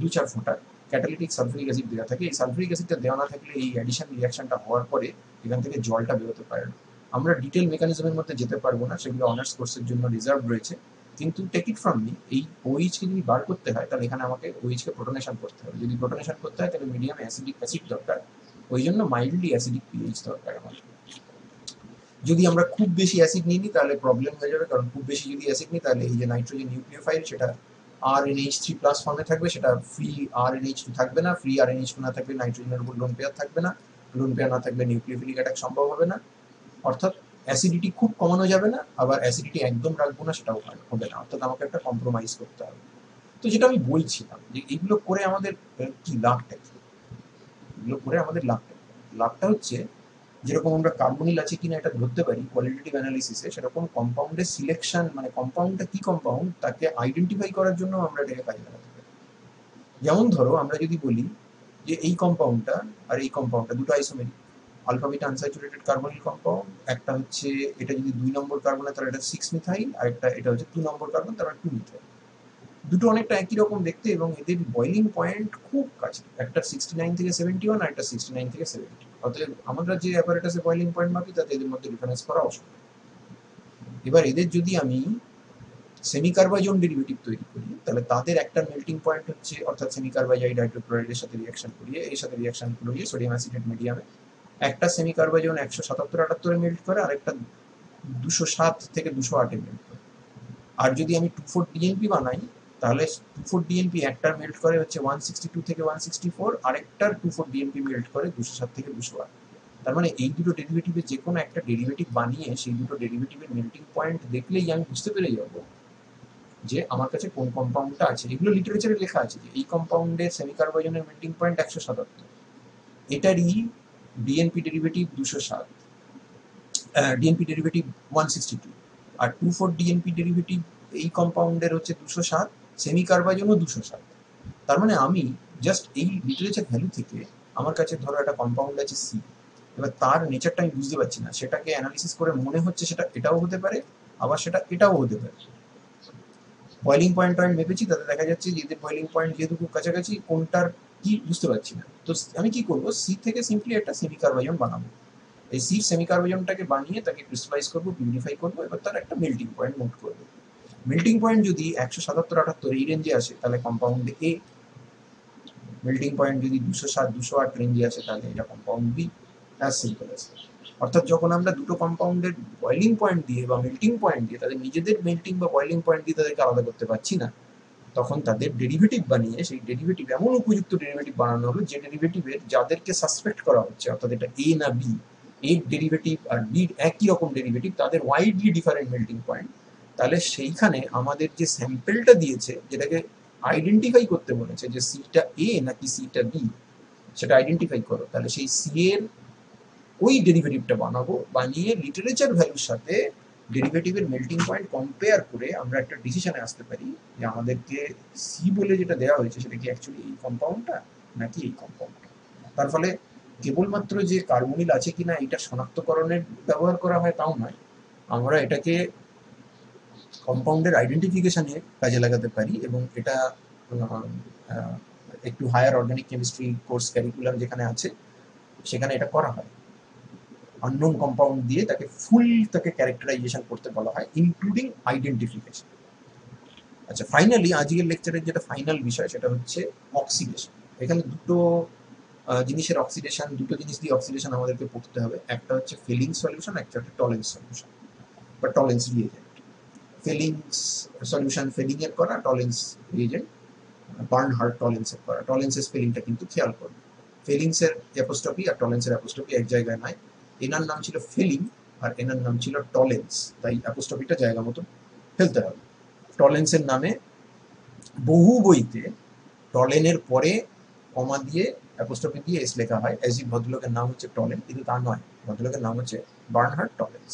2-4 ফোঁটা ক্যাটালিটিক সালফিউরিক অ্যাসিড দেওয়া থাকে। এই সালফিউরিক অ্যাসিডটা দেওয়া না থাকলে এই অ্যাডিশন রিয়াকশনটা হওয়ার পরে এখান থেকে জলটা বেরোতে পারে না। আমরা ডিটেল মেকানিজমের মধ্যে যেতে পারবো না, সেগুলো অনার্স কোর্সের জন্য রিজার্ভ রয়েছে, কিন্তু টেক ইট ফ্রম মি, এই OH কে যদি বার করতে হয় তাহলে এখানে আমাকে OH কে প্রোটনেশন করতে হবে, যদি প্রোটনেশন করতে হয় তাহলে মিডিয়াম অ্যাসিডিক অ্যাসিড দরকার, ওই জন্য মাইল্ডলি অ্যাসিডিক পিএইচ দরকার আমার। যদি আমরা খুব বেশি অ্যাসিড নিই তাহলে প্রবলেম হয়ে যাবে, কারণ খুব বেশি যদি অ্যাসিড নিই তাহলে এই যে নাইট্রোজেন নিউক্লিওফাইল, সেটা RnH3 প্লাস ফর্মে থাকবে, সেটা ফ্রি RnH2 থাকবে না, ফ্রি RnH2 না থাকলে নাইট্রোজেনের উপর লোন পেয়ার থাকবে না, লোন পেয়ার না থাকলে নিউক্লিওফিলিক অ্যাটাক সম্ভব হবে না, অর্থাৎ অ্যাসিডিটি খুব কমানো যাবে না, আবার অ্যাসিডিটি একদম রাখবো না সেটাও হবে না, অর্থাৎ আমাকে একটা কম্প্রোমাইজ করতে হবে। তো যেটা আমি বলছিলাম যে এইগুলো করে আমাদের কি লাভটা কি, এগুলো করে আমাদের লাভটা কি? লাভটা হচ্ছে, যেরকম আমরা কার্বনিল আছে কিনা এটা ধরতে পারি কোয়ালিটেটিভ অ্যানালিসিসে, সেরকম কম্পাউন্ডের সিলেকশন, মানে কম্পাউন্ডটা কি কম্পাউন্ড তাকে আইডেন্টিফাই করার জন্য আমরা এটাকে কাজে লাগাতে পারি। যেমন ধরো আমরা যদি বলি যে এই কম্পাউন্ডটা আর এই কম্পাউন্ডটা দুটো isomeric, alpha beta unsaturated carbonyl compound, একটা হচ্ছে এটা যদি 2 নম্বর কার্বন হয় তাহলে এটা 6 মিথাইল, আর এটা হচ্ছে 2 নম্বর কার্বন, তারপর 2 মিথাইল, দুটো অনেকটা একই রকম দেখতে, এবং এদের বয়লিং পয়েন্ট খুব কাছে, একটা 69 থেকে 71 আর একটা 69 থেকে 70, অতএব আমরা যে অ্যাপারেটাসে বয়লিং পয়েন্ট মাপি তাতে এদের মধ্যে ডিফারেন্স করা অসম্ভব। এবার এদের যদি আমি সেমিকার্বাইজন ডেরিভেটিভ তৈরি করি তাহলে তাদের একটা মেল্টিং পয়েন্ট হচ্ছে, অর্থাৎ সেমিকার্বাইজাইড হাইড্রোক্লোরাইডের সাথে রিঅ্যাকশন করিয়ে, এর সাথে রিঅ্যাকশন করিয়ে সোডিয়াম অ্যাসিটেট মিডিয়ামে একটা সেমিকার্বাইজন 177-78 মেল্ট করে, আর একটা 207 থেকে 208 মেল্ট করে। আর যদি আমি 2,4-DNP বানাই তাহলে 2,4-DNP একটার মেল্ট করে হচ্ছে 162 থেকে 164, আরেকটার 2,4-DNP মেল্ট করে 207 থেকে 208। তার মানে এই দুটো ডেরিভেটিভের যে কোনো একটা ডেরিভেটিভ বানিয়ে সেই দুটো ডেরিভেটিভের মেল্টিং পয়েন্ট দেখলেই আমি বুঝতে পেরে যাব যে আমার কাছে কোন কম্পাউন্ডটা আছে। এগুলো লিটারেচারে লেখা আছে যে এই কম্পাউন্ডের সেমিকার্বজনের মেল্টিং পয়েন্ট 177, এটারই ডিএনপি ডেরিভেটিভ 207, ডিএনপি ডেরিভেটিভ 162, আর 2,4-DNP ডেরিভেটিভ এই কম্পাউন্ডের হচ্ছে 207, সেমিকার্বাজনও 207। তার মানে আমি জাস্ট এই লিটারেচার ভ্যালু থেকে আমার কাছে ধরো একটা কম্পাউন্ড আছে সি, এবার তার নেচারটা আমি বুঝতে পারছি না, সেটাকে অ্যানালিসিস করে মনে হচ্ছে সেটা এটাও হতে পারে, আবার সেটা এটাও হতে পারে। বয়েলিং পয়েন্ট মেপেছি, তাতে দেখা যাচ্ছে যে এদের বয়েলিং পয়েন্ট যেহেতু খুব কাছাকাছি, কোনটার কি বুঝতে পারছি না। তো আমি কি করবো, সি থেকে সিম্পলি একটা সেমিকার্বাজন বানাবো। এই সির সেমিকার্বাজনটাকে বানিয়ে তাকে ক্রিস্টালাইজ করবো, পিউরিফাই করবো, এবার তার একটা মেল্টিং পয়েন্ট নোট করবো। মেল্টিং পয়েন্ট যদি 177-78 এই রেঞ্জে আসে তাহলে কম্পাউন্ড এ, মেল্টিং পয়েন্ট যদি 207-208 রেঞ্জে আসে তাহলে এটা compound B. As simple as. অর্থাৎ যখন আমরা দুটো কম্পাউন্ডের বয়েলিং পয়েন্ট দিয়ে বা মেল্টিং পয়েন্ট দিয়ে তাদের নিজেদের মেল্টিং বা বয়েলিং পয়েন্ট দিয়ে তাদেরকে আলাদা করতে পারছি না, তখন তাদের ডেরিভেটিভ বানিয়ে সেই ডেরিভেটিভ এমন উপযুক্ত ডেরিভেটিভ বানানো হলো যে ডেরিভেটিভের যাদেরকে সাসপেক্ট করা হচ্ছে, অর্থাৎ এটা এ না বি, এর ডেরিভেটিভ আর বির একই রকম ডেরিভেটিভ, তাদের ওয়াইডলি ডিফারেন্ট মেল্টিং পয়েন্ট, তাহলে সেইখানে আমাদের যে স্যাম্পেলটা দিয়েছে, যেটাকে আইডেন্টিফাই করতে বলেছে যে সিটা এ নাকি সিটা বি, সেটা আইডেন্টিফাই করো, তাহলে সেই সি এর ওই ডেরিভেটিভটা বানাবো, বানিয়ে লিটারেচার ভ্যালুর সাথে ডেরিভেটিভের মেল্টিং পয়েন্ট কম্পেয়ার করে আমরা একটা ডিসিশনে আসতে পারি যে আমাদেরকে সি বলে যেটা দেওয়া হয়েছে সেটা কি অ্যাকচুয়ালি এই কম্পাউন্ডটা নাকি এই কম্পাউন্ডটা। তার ফলে কেবলমাত্র যে কার্বনিল আছে কিনা এটা শনাক্তকরণের ব্যবহার করা হয় তাও নয়, আমরা এটাকে কম্পাউন্ডের আইডেন্টিফিকেশনে কাজে লাগাতে পারি। এবং এটা একটু higher organic chemistry course curriculum যেখানে আছে সেখানে এটা করা হয়। আননোন কম্পাউন্ড দিয়ে তাকে ক্যারেক্টারাইজেশন করতে বলা হয়, ইনক্লুডিং আইডেন্টিফিকেশন। আচ্ছা, ফাইনালি আজকের লেকচারের যেটা ফাইনাল বিষয় সেটা হচ্ছে অক্সিডেশন। এখানে দুটো জিনিসের অক্সিডেশন, দুটো জিনিস দিয়ে অক্সিডেশন আমাদেরকে পড়তে হবে। একটা হচ্ছে ফিলিং সলিউশন, একটা হচ্ছে টলেন্স সলিউশন বা Tollens reagent. Feelings solution feeling এর করা, টলেন্স রিএজেন্ট বার্নহার্ট টলেন্সের করা। টলেন্সের স্পেলিংটা কিন্তু খেয়াল করবে, ফিলিংসের অ্যাপোস্ট্রফি আর টলেন্সের অ্যাপোস্ট্রফি এক জায়গায় নয়। এনার নাম ছিল ফিলিং আর এনার নাম ছিল টলেন্স, তাই অ্যাপোস্ট্রফিটা জায়গা মতো ফেলতে হবে। টলেন্সের নামে বহু বইতে টলেনের পরে কমা দিয়ে অ্যাপোস্ট্রফি দিয়ে এস লেখা হয়, অ্যাজ ইফ ভদ্রলোকের নাম হচ্ছে টলেন, কিন্তু তা নয়, ভদ্রলোকের নাম হচ্ছে বার্নহার্ট টলেন্স।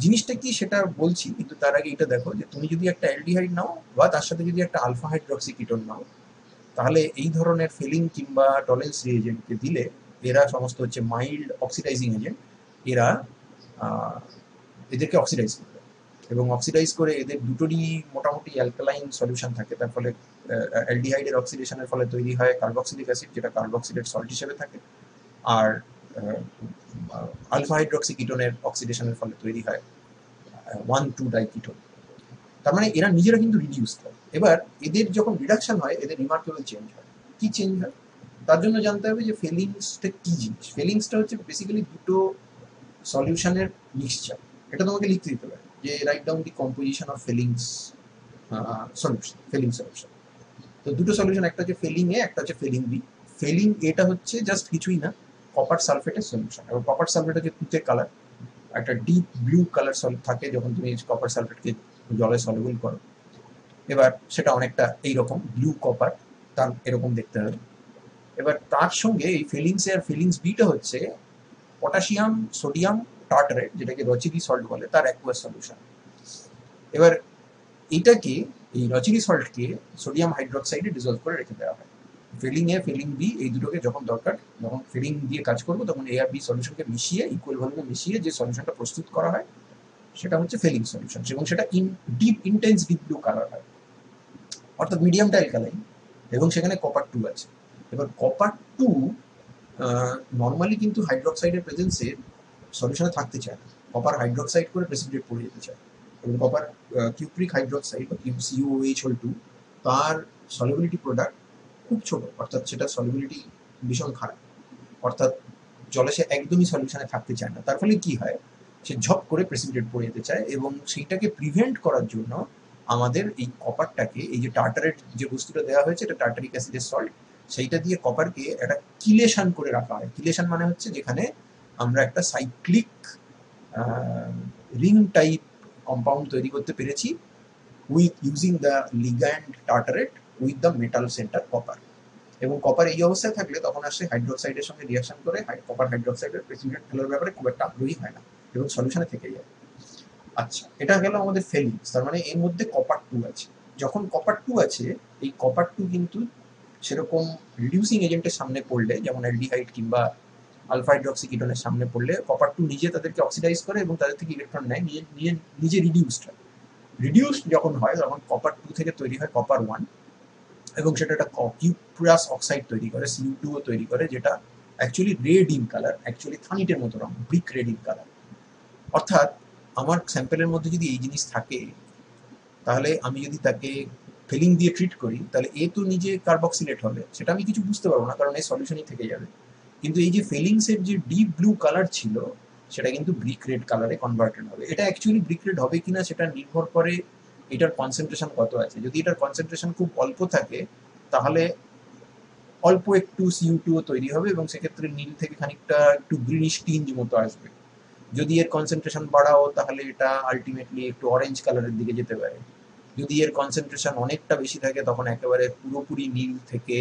জিনিসটা কি সেটা বলছি, কিন্তু তার আগে এটা দেখো যে তুমি যদি একটা অ্যালডিহাইড নাও বা তার সাথে যদি একটা আলফা হাইড্রক্সি কিটোন নাও, তাহলে এই ধরনের ফিলিং কিংবা টলেন্স রিএজেন্টকে দিলে এরা সমস্ত হচ্ছে মাইল্ড অক্সিডাইজিং এজেন্ট। এরা এদেরকে অক্সিডাইজ করবে এবং অক্সিডাইজ করে এদের দুটোরই মোটামুটি অ্যালকালাইন সলিউশন থাকে। তার ফলে অ্যালডিহাইডের অক্সিডেশনের ফলে তৈরি হয় কার্বক্সিলিক অ্যাসিড, যেটা কার্বক্সিলেট সল্ট হিসেবে থাকে। আর আলফা হাইড্রক্সি কিটোনের অক্সিডেশনের ফলে তৈরি হয় 1,2-ডাইকিটোন। তার মানে এরা নিজেরা কিন্তু রিডিউস করে। এবার এদের যখন রিডাকশন হয় এদের রিমার্কেবল চেঞ্জ হয়। কি চেঞ্জ হয় তার জন্য জানতে হবে যে ফিলিংসটা কি জিনিস। ফিলিংসটা হচ্ছে বেসিক্যালি দুটো সলিউশনের মিক্সচার। এটা তোমাকে লিখতে দিতে পারে যে write down the composition of Fehling's solution, Fehling solution. তো দুটো সলিউশন, একটা হচ্ছে ফিলিং এ, একটা হচ্ছে ফিলিং বি। ফিলিং এটা হচ্ছে জাস্ট কিছুই না, কপার সালফেটের সলিউশন। এবং কপার সালফেট হচ্ছে তুতে কালার, একটা ডিপ ব্লু কালার থাকে যখন তুমি কপার সালফেটকে জলে সলিউবল করো। এবার সেটা অনেকটা এইরকম ব্লু কপার, তার এরকম দেখতে হবে। এবার তার সঙ্গে এই ফিলিংস এর ফিলিংস বিটা হচ্ছে পটাশিয়াম সোডিয়াম টার্টারেট, যেটাকে রচিরি সল্ট বলে, তার অ্যাকুয়াস সলিউশন। এবার এটাকে, এই রচিরি সল্টকে সোডিয়াম হাইড্রোক্সাইডে ডিজলভ করে রেখে দেওয়া হয়। ফিলিং এ ফিলিং বি এই দুটোকে যখন দরকার, যখন ফিলিং দিয়ে কাজ করবো, তখন এ আর বি সলিউশনকে মিশিয়ে ইকুয়াল ভাবে মিশিয়ে যে সলিউশনটা প্রস্তুত করা হয় সেটা হচ্ছে ফিলিং সলিউশন। এবং সেটা ইন্টেন্স ডিপ ব্লু কালার হয়, অর্থাৎ মিডিয়ামটা অ্যালকালাইন এবং সেখানে কপার 2 আছে। এবার কপার 2 নর্মালি কিন্তু হাইড্রোক্সাইডের প্রেজেন্সে সলিউশনে থাকতে চায় না, কপার হাইড্রোক্সাইড করে প্রেসিপিটেট পড়ে যেতে চায়। এবং কপার কিউপ্রিক হাইড্রোক্সাইড বা CuOH2 তার সলিবিলিটি প্রোডাক্ট খুব ছোট, অর্থাৎ সেটা সলিবিলিটি ভীষণ খারাপ, অর্থাৎ জলে সে একদমই সলিউশনে থাকতে চায় না। তার ফলে কি হয়, সে ঝপ করে প্রেসিপিটেট পড়ে যেতে চায় এবং সেইটাকে প্রিভেন্ট করার জন্য আমাদের এই কপারটাকে, এই যে টার্টারেট যে বস্তুটা দেওয়া হয়েছে, এটা টার্টারিক অ্যাসিডের সল্ট, সেইটা দিয়ে কপারকে একটা কিলেশন করে রাখা হয়। কিলেশন মানে হচ্ছে যেখানে আমরা একটা সাইক্লিক রিং টাইপ কম্পাউন্ড তৈরি করতে পেরেছি with using the ligand tartrate with the metal centre copper. এবং কপার এই অবস্থায় থাকলে তখন আসে হাইড্রোক্সাইডের সঙ্গে রিয়াকশন করে কপার হাইড্রোক্সাইডের প্রেসিপিটেট ফেলার ব্যাপারে খুব একটা আগ্রহী হয় না এবং সলিউশনে থেকে যায়। আচ্ছা, এটা গেল আমাদের ফেলিংস, তার মানে এর মধ্যে কপার টু আছে। যখন কপার টু আছে, এই কপার টু কিন্তু সেরকম রিডিউসিং এজেন্টের সামনে পড়লে, যেমন অ্যালডিহাইড কিংবা আলফা হাইড্রক্সিকিটোনের সামনে পড়লে কপার টু নিজে তাদেরকে অক্সিডাইজ করে এবং তাদের থেকে ইলেকট্রন নেয়, নিজে রিডিউসড হয়। রিডিউসড যখন হয় তখন কপার টু থেকে তৈরি হয় কপার ওয়ান, এবং সেটা একটা কিউপ্রাস অক্সাইড তৈরি করে, সিউ2 তৈরি করে, যেটা actually red in colour, actually থানিটের মতো রঙ, ব্রিক রেড ইন কালার। অর্থাৎ আমার স্যাম্পেলের মধ্যে যদি এই জিনিস থাকে, তাহলে আমি যদি তাকে ফিলিং দিয়ে ট্রিট করি, তাহলে এ তো নিজে কার্বক্সিলেট হবে, সেটা আমি কিছু বুঝতে পারবো না, কারণ এই সলিউশনই থেকে যাবে। কিন্তু এই যে ফিলিংসের যে ডিপ ব্লু কালার ছিল, সেটা কিন্তু ব্রিক রেড কালারে কনভার্টেড হবে। এটা অ্যাকচুয়ালি ব্রিক রেড হবে কিনা সেটা নির্ভর করে এটার কনসেন্ট্রেশন কত আছে। যদি এটার কনসেন্ট্রেশন খুব অল্প থাকে, তাহলে অল্প একটু সিউ2 তৈরি হবে এবং সেক্ষেত্রে নীল থেকে খানিকটা একটু গ্রিনিশ টিঞ্জ মতো আসবে। যদি এর কনসেন্ট্রেশন বাড়াও, তাহলে এটা আলটিমেটলি একটু অরেঞ্জ কালারের দিকে যেতে পারে। যদি এর কনসেন্ট্রেশন অনেকটা বেশি থাকে, তখন একেবারে পুরোপুরি নীল থেকে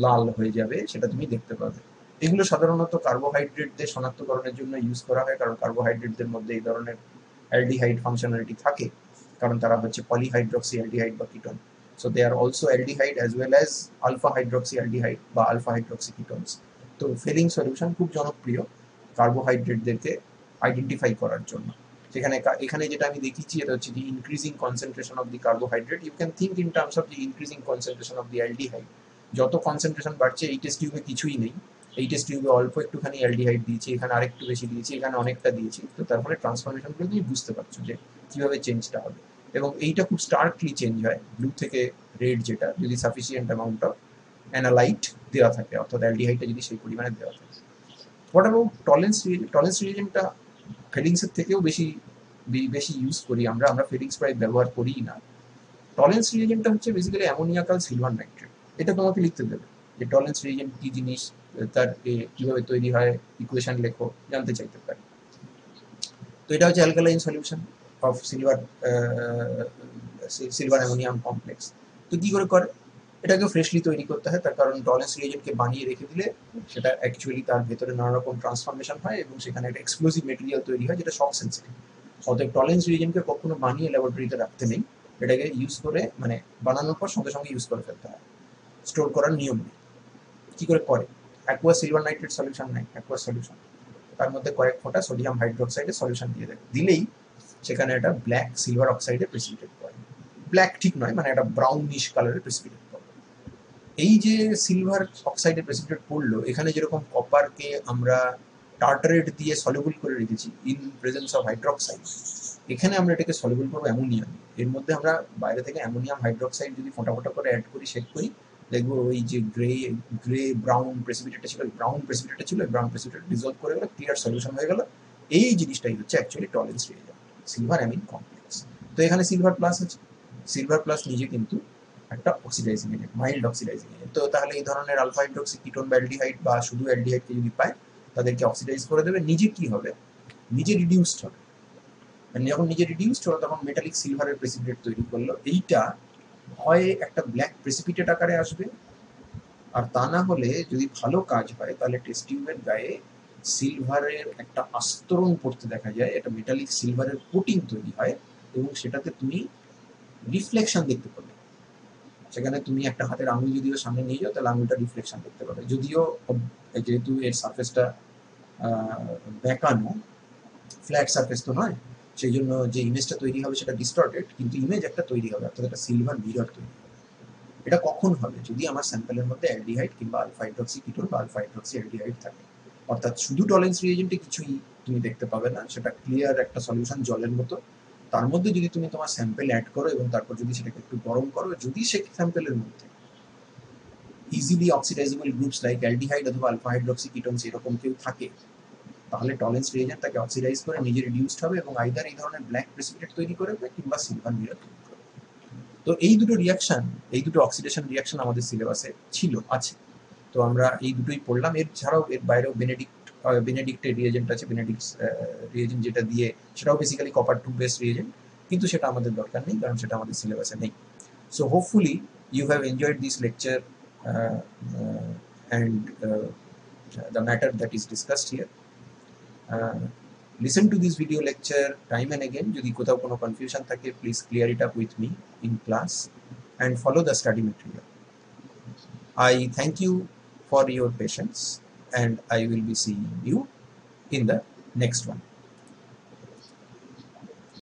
লাল হয়ে যাবে, সেটা তুমি দেখতে পাবে। এগুলো সাধারণত কার্বোহাইড্রেটদের শনাক্তকরণের জন্য ইউজ করা হয়, কারণ কার্বোহাইড্রেটদের মধ্যে এই ধরনের অ্যালডিহাইড ফাংশনালিটি থাকে, কারণ তারা হচ্ছে পলিহাইড্রক্সি অ্যালডিহাইড বা ketone. So they are also aldehyde as well as alpha hydroxy aldehyde বা আলফা হাইড্রক্সি কিটোনস। তো ফিলিং সলিউশন খুব জনপ্রিয় কার্বোহাইড্রেটদেরকে আইডেন্টিফাই করার জন্য। সেখানে এখানে যেটা আমি দেখিয়েছি, এটা হচ্ছে the increasing concentration of the carbohydrate. You can think in terms of the increasing concentration of the aldehyde. যত কনসেন্ট্রেশন বাড়ছে, এই টেস্ট টিউবে কিছুই নেই, এই টেস্ট টিউবে অল্প একটুখানি অ্যালডিহাইড দিয়েছি, এখানে আরেকটু বেশি দিয়েছি, এখানে অনেকটা দিয়েছি, তো তার ফলে ট্রান্সফরমেশনগুলো তুমি বুঝতে পারছো যে কীভাবে চেঞ্জটা হবে। এবং এইটা খুব স্টার্কলি চেঞ্জ হয় ব্লু থেকে রেড, যেটা যদি সাফিসিয়েন্ট অ্যামাউন্ট অফ অ্যানালাইট দেওয়া থাকে, অর্থাৎ অ্যালডিহাইডটা যদি সেই পরিমাণে দেওয়া থাকে। What about Tollens reagent? Tollens রিয়েজেন্টটা ফিলিংসের থেকেও বেশি ইউজ করি আমরা। ফিলিংস প্রায় ব্যবহার করিই না। টলেন্স রিয়েজেন্টটা হচ্ছে বেসিক্যালি অ্যামোনিয়াকাল সিলভার নাইট্রেট। এটা তোমাকে লিখতে দেবে যে টলেন্স রিয়েজেন্ট কি জিনিস, তার কিভাবে তৈরি হয়, ইকুয়েশন লেখো, জানতে চাইতে পারে। তো এটা হচ্ছে alkaline solution of silver ammonium complex. তো কি করে এটাকে ফ্রেশলি তৈরি করতে হয়, তার কারণ টলেন্স রিয়েজেন্টকে বানিয়ে রেখে দিলে সেটা অ্যাকচুয়ালি তার ভেতরে নানা রকম ট্রান্সফরমেশন হয় এবং সেখানে একটা এক্সপ্লোসিভ মেটেরিয়াল তৈরি হয়, যেটা শক সেন্সিটিভ। অতএব টলেন্স রিয়েজেন্টকে কখনো বানিয়ে ল্যাবরেটরিতে রাখতে নেই, এটাকে ইউজ করে, মানে বানানোর পর সঙ্গে সঙ্গে ইউজ করে ফেলতে হয়, স্টোর করার নিয়ম নেই। কি করে অ্যাকুয়া সিলভার নাইট্রেট সলিউশন নেই, অ্যাকুয়া সলিউশন, তার মধ্যে কয়েক ফোঁটা সোডিয়াম হাইড্রোক্সাইডের সলিউশন দিয়ে দেয়, দিলেই সেখানে একটা ব্ল্যাক সিলভার অক্সাইডে প্রেসিপিটেট করে। ব্ল্যাক ঠিক নয়, মানে একটা ব্রাউনিশ কালারের প্রেসিপিটেট করে। এই যে সিলভার অক্সাইডে প্রেসিপিটেট পড়লো, এখানে যেরকম কপারকে আমরা টার্টারেট দিয়ে সলিউবল করে রেখেছি ইন প্রেজেন্স অফ হাইড্রোক্সাইড, এখানে আমরা এটাকে সলিউবল করবো অ্যামোনিয়াম। এর মধ্যে আমরা বাইরে থেকে অ্যামোনিয়াম হাইড্রোক্সাইড যদি ফোঁটা ফোঁটা করে অ্যাড করি, শেক করি, দেখবো ওই যে গ্রে ব্রাউন প্রেসিপিটেটটা ছিল, ব্রাউন প্রেসিপিটেট ডিজলভ করে গেলো, ক্লিয়ার সলিউশন হয়ে গেল। এই জিনিসটাই হচ্ছে actually Tollens reagent, silver amine complex. তো এখানে সিলভার প্লাস আছে, সিলভার প্লাস নিজে কিন্তু একটা oxidising agent, mild oxidising agent. তো তাহলে এই ধরনের আলফা হাইড্রোক্সি কিটোন বা অ্যালডিহাইড বা শুধু অ্যালডিহাইডকে যদি পায়, তাদেরকে অক্সিডাইজ করে দেবে, নিজে কি হবে, নিজে রিডিউসড হবে। যখন নিজে রিডিউসড হলো, তখন মেটালিক সিলভারের প্রেসিপিটেট তৈরি করলো। এইটা হয় একটা ব্ল্যাক প্রেসিপিটেট আকারে আসবে, আর তা না হলে যদি ভালো কাজ হয়, তাহলে টেস্ট টিউবের গায়ে সিলভারের একটা আস্তরণ পড়তে দেখা যায়, একটা মেটালিক সিলভারের কোটিং তৈরি হয় এবং সেটাতে তুমি রিফ্লেকশন দেখতে পাবে। সেখানে তুমি একটা হাতের আঙুল যদিও সামনে নিয়ে যাও, তাহলে আঙুলটা রিফ্লেকশন দেখতে পাবে। যদিও যেহেতু এর সারফেসটা বেঁকানো, ফ্ল্যাট সারফেস তো নয়, সেই জন্য যে ইমেজটা তৈরি হবে সেটা ডিস্টর্টেড, কিন্তু ইমেজ একটা তৈরি হবে, অর্থাৎ একটা সিলভার মিরর তৈরি হবে। এটা কখন হবে? যদি আমার স্যাম্পেলের মধ্যে অ্যালডিহাইড কিংবা আলফা হাইড্রক্সি কিটোন বা আলফা হাইড্রক্সি অ্যালডিহাইড থাকে। অর্থাৎ শুধু টলেন্স রিয়েজেন্টে কিছুই তুমি দেখতে পাবে না, সেটা ক্লিয়ার একটা সলিউশন জলের মতো। তার মধ্যে যদি তুমি তোমার স্যাম্পেল অ্যাড করো এবং তারপর যদি সেটাকে একটু গরম করো, যদি সেই স্যাম্পেলের মধ্যে ইজিলি অক্সিডাইজেবল গ্রুপস লাইক অ্যালডিহাইড অথবা আলফা হাইড্রক্সি কিটোনস এরকম কেউ থাকে, তাহলে টলেন্স রিয়েজেন্ট তাকে অক্সিডাইজ করে নিজে রিডিউসড হবে এবং আইদার এই ধরনের ব্ল্যাক প্রেসিপিটেট তৈরি করবে কিংবা সিলভার মিরর তৈরি করবে। তো এই দুটো রিয়াকশন, এই দুটো অক্সিডেশন রিয়াকশন আমাদের সিলেবাসে আছে। তো আমরা এই দুটোই পড়লাম। এর ছাড়াও এর বাইরেও বেনেডিক্টের রিয়েজেন্ট আছে, বেনেডিক্টস রিয়েজেন্ট যেটা দিয়ে, সেটাও বেসিক্যালি কপার 2 বেস রিয়েজেন্ট, কিন্তু সেটা আমাদের দরকার নেই কারণ সেটা আমাদের সিলেবাসে নেই। So hopefully you have enjoyed this lecture and the matter that is discussed here. Listen to this video lecture time and again. Jodi kotao kono confusion thake, please clear it up with me in class and follow the study material. I thank you for your patience and I will be seeing you in the next one.